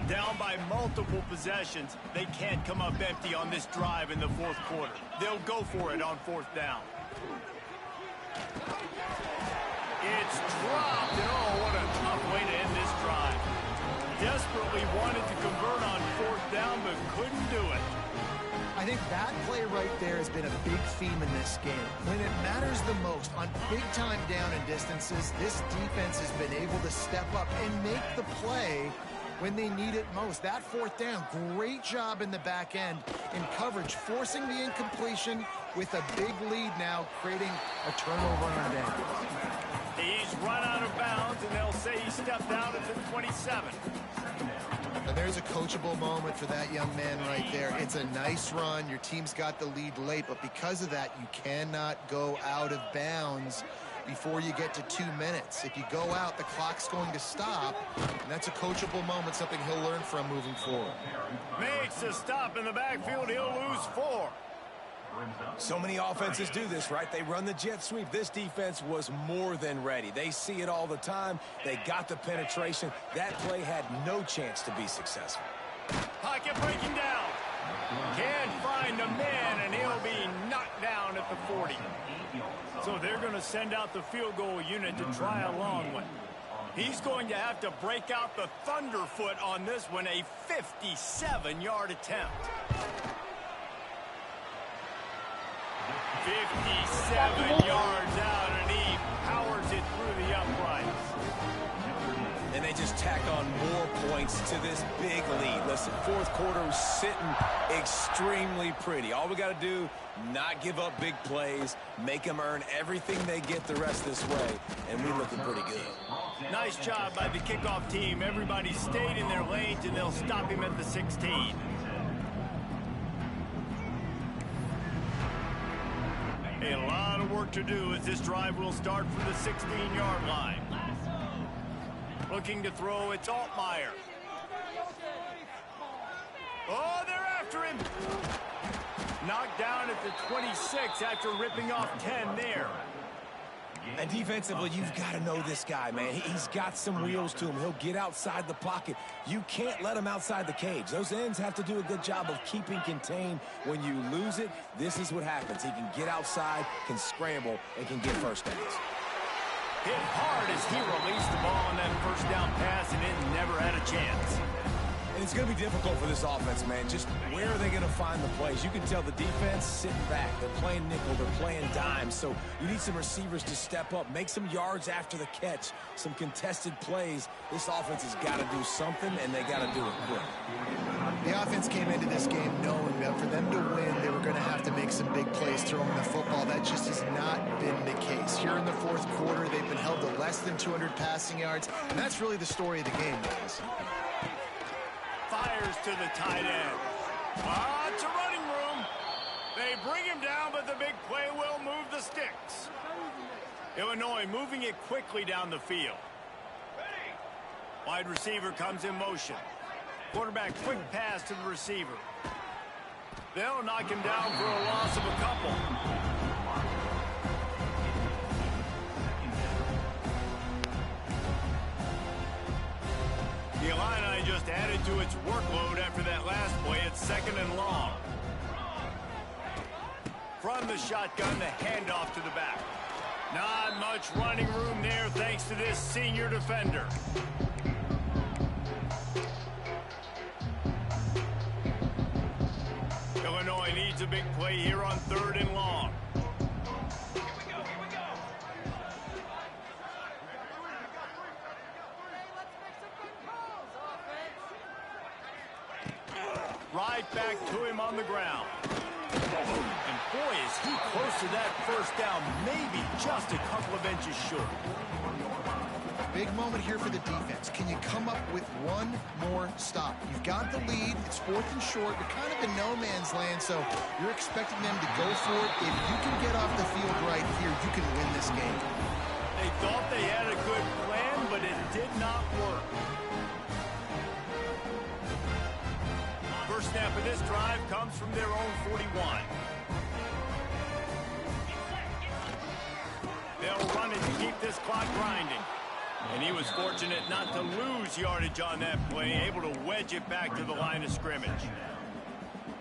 S2: Down by multiple possessions, they can't come up empty on this drive in the fourth quarter. They'll go for it on fourth down. It's dropped, and oh, what a tough way to end this drive. Desperately wanted to convert on fourth down, but couldn't do it.
S3: I think that play right there has been a big theme in this game. When it matters the most, on big-time down and distances, this defense has been able to step up and make the play when they need it most. That fourth down, great job in the back end in coverage, forcing the incompletion with a big lead now, creating a turnover on down.
S2: He's run out of bounds, and they'll say he stepped out at the 27.
S3: And there's a coachable moment for that young man right there. It's a nice run. Your team's got the lead late, but because of that, you cannot go out of bounds before you get to 2 minutes. If you go out, the clock's going to stop, and that's a coachable moment, something he'll learn from moving forward.
S2: Makes a stop in the backfield. He'll lose 4.
S4: So many offenses do this, right? They run the jet sweep. This defense was more than ready. They see it all the time. They got the penetration. That play had no chance to be successful.
S2: Pocket breaking down. Can't find a man, and he'll be knocked down at the 40. So they're going to send out the field goal unit to try a long one. He's going to have to break out the thunderfoot on this one, a 57-yard attempt. 57 yards out, and he powers it through the uprights.
S4: And they just tack on more points to this big lead. Listen, fourth quarter was sitting extremely pretty. All we got to do, not give up big plays, make them earn everything they get the rest this way, and we're looking pretty good.
S2: Nice job by the kickoff team. Everybody stayed in their lanes, and they'll stop him at the 16. A lot of work to do as this drive will start from the 16-yard line. Looking to throw, it's Altmaier. Oh, they're after him. Knocked down at the 26 after ripping off 10 there.
S4: And defensively, you've got to know this guy, man. He's got some wheels to him. He'll get outside the pocket. You can't let him outside the cage. Those ends have to do a good job of keeping contained. When you lose it, this is what happens. He can get outside, can scramble, and can get first downs.
S2: Hit hard as he released the ball on that first down pass, and it never had a chance.
S4: And it's going to be difficult for this offense, man. Just where are they going to find the plays? You can tell the defense sitting back. They're playing nickel. They're playing dime. So you need some receivers to step up, make some yards after the catch, some contested plays. This offense has got to do something, and they got to do it quick.
S3: The offense came into this game knowing that for them to win, they were going to have to make some big plays throwing the football. That just has not been the case. Here in the fourth quarter, they've been held to less than 200 passing yards, and that's really the story of the game, guys.
S2: Fires to the tight end. Lots of running room. They bring him down, but the big play will move the sticks. Illinois moving it quickly down the field. Wide receiver comes in motion. Quarterback quick pass to the receiver. They'll knock him down for a loss of a couple. The Illini just added to its workload after that last play. It's 2nd and long. From the shotgun, the handoff to the back. Not much running room there thanks to this senior defender. Illinois needs a big play here on 3rd and long. Right back to him on the ground. And boy, is he close to that first down, maybe just a couple of inches short.
S3: Big moment here for the defense. Can you come up with one more stop? You've got the lead. It's 4th and short. You're kind of in no man's land, so you're expecting them to go for it. If you can get off the field right here, you can win this game.
S2: They thought they had a good plan, but it did not work. First snap of this drive comes from their own 41. They'll run it to keep this clock grinding. And he was fortunate not to lose yardage on that play, able to wedge it back to the line of scrimmage.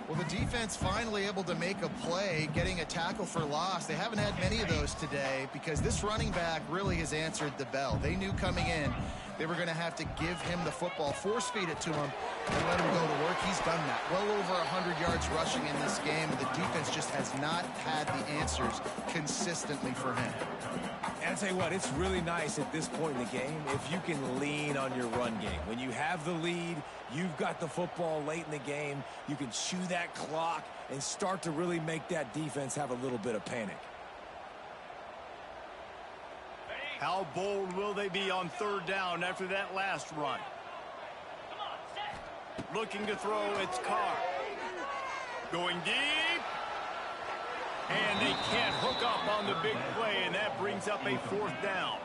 S3: Well, the defense finally able to make a play, getting a tackle for loss. They haven't had many of those today because this running back really has answered the bell. They knew coming in they were going to have to give him the football, force feed it to him, and let him go to work. He's done that. Well over 100 yards rushing in this game, and the defense just has not had the answers consistently for him.
S4: And I'll tell you what, it's really nice at this point in the game if you can lean on your run game. When you have the lead, you've got the football late in the game, you can chew that clock and start to really make that defense have a little bit of panic.
S2: How bold will they be on 3rd down after that last run? Looking to throw, it's Carr. Going deep. And they can't hook up on the big play, and that brings up a 4th down.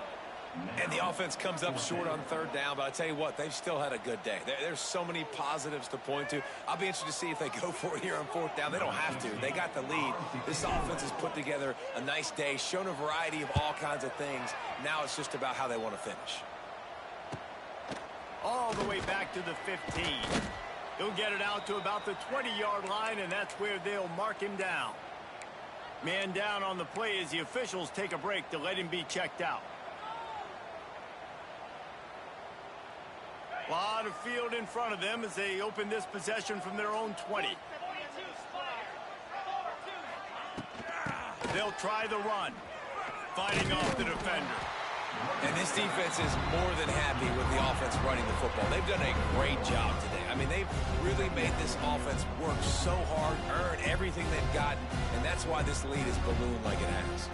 S4: And the offense comes up short on 3rd down, but I tell you what, they've still had a good day. There's so many positives to point to. I'll be interested to see if they go for it here on 4th down. They don't have to. They got the lead. This offense has put together a nice day, shown a variety of all kinds of things. Now it's just about how they want to finish.
S2: All the way back to the 15. He'll get it out to about the 20-yard line, and that's where they'll mark him down. Man down on the play as the officials take a break to let him be checked out. A lot of field in front of them as they open this possession from their own 20. They'll try the run, fighting off the defender.
S4: And this defense is more than happy with the offense running the football. They've done a great job today. I mean, they've really made this offense work so hard, earn everything they've gotten, and that's why this lead is ballooned like it has.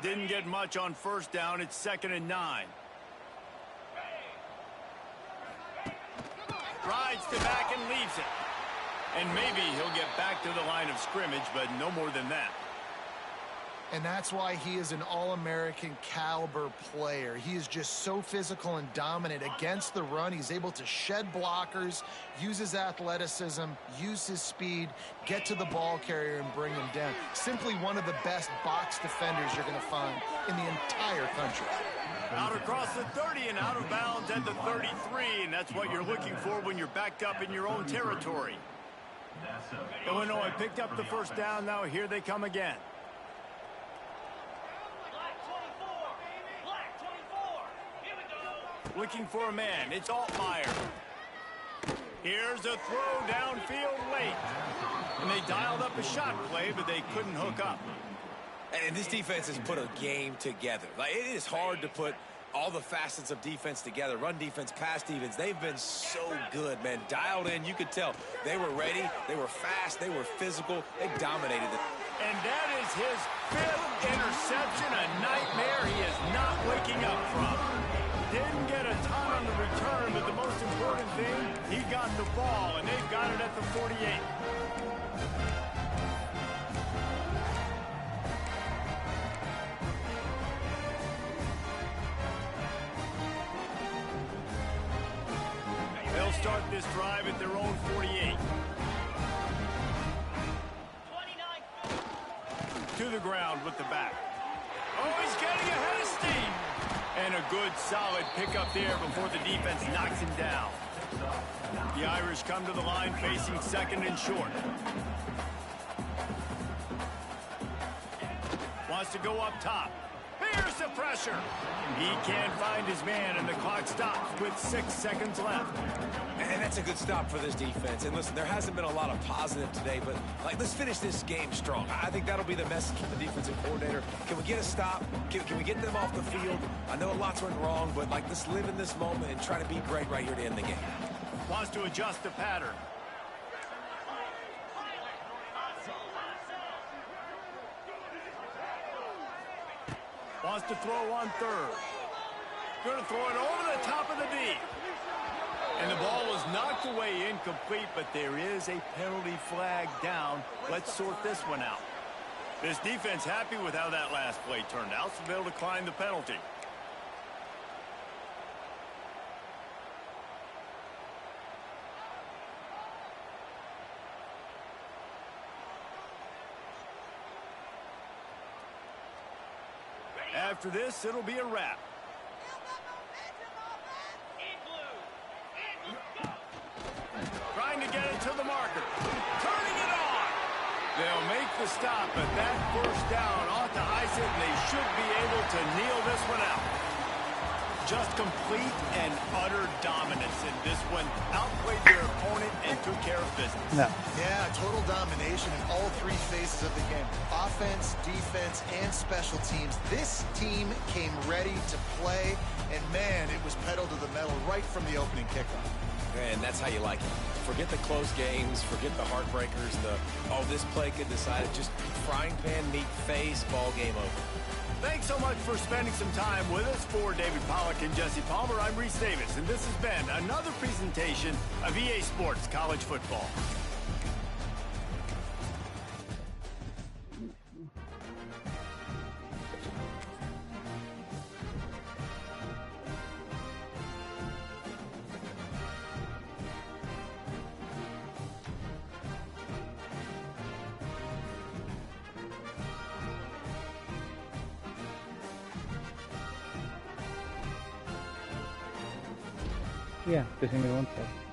S2: Didn't get much on 1st down. It's 2nd and 9. Rides to back and leaves it. And maybe he'll get back to the line of scrimmage, but no more than that.
S3: And that's why he is an All-American caliber player. He is just so physical and dominant against the run. He's able to shed blockers, use his athleticism, use his speed, get to the ball carrier and bring him down. Simply one of the best box defenders you're going to find in the entire country.
S2: Out across the 30 and out of bounds at the 33, and that's what you're looking for when you're backed up in your own territory. Illinois picked up the 1st down. Now here they come again. Looking for a man. It's Altmaier. Here's a throw downfield late. And they dialed up a shot play, but they couldn't hook up.
S4: And this defense has put a game together. Like, it is hard to put all the facets of defense together. Run defense, pass defense. They've been so good, man. Dialed in. You could tell they were ready. They were fast. They were physical. They dominated it.
S2: And that is his 5th interception. A nightmare he is not waking up from. Didn't get a ton on the return, but the most important thing, he got the ball, and they've got it at the 48. They'll start this drive at their own 48. To the ground with the back. Oh, he's getting ahead of steam. And a good, solid pickup there before the defense knocks him down. The Irish come to the line facing second and short. Wants to go up top. Here's the pressure. He can't find his man, and the clock stops with 6 seconds left.
S4: And that's a good stop for this defense. And listen, there hasn't been a lot of positive today, but let's finish this game strong. I think that'll be the message from the defensive coordinator. Can we get a stop? Can we get them off the field? I know lots went wrong, but let's live in this moment and try to be great right here to end the game.
S2: Wants to adjust the pattern. Wants to throw on third. Going to throw it over the top of the D. And the ball was knocked away incomplete, but there is a penalty flag down. Let's sort this one out. This defense happy with how that last play turned out, so they'll decline the penalty. After this, it'll be a wrap. Trying to get it to the marker. Turning it on. They'll make the stop, but that first down ought to ice it, and they should be able to kneel this one out. Just complete and utter dominance in this one. Outplayed their opponent and took care of business.
S1: No.
S3: Yeah, total domination in all three phases of the game. Offense, defense, and special teams. This team came ready to play, and man, it was pedal to the metal right from the opening kickoff.
S4: And that's how you like it. Forget the close games, forget the heartbreakers, this play could decide it. Just frying pan meet face, ball game over.
S2: Thanks so much for spending some time with us. For David Pollack and Jesse Palmer, I'm Reese Davis, and this has been another presentation of EA Sports College Football.
S1: Yeah, just give me one sec.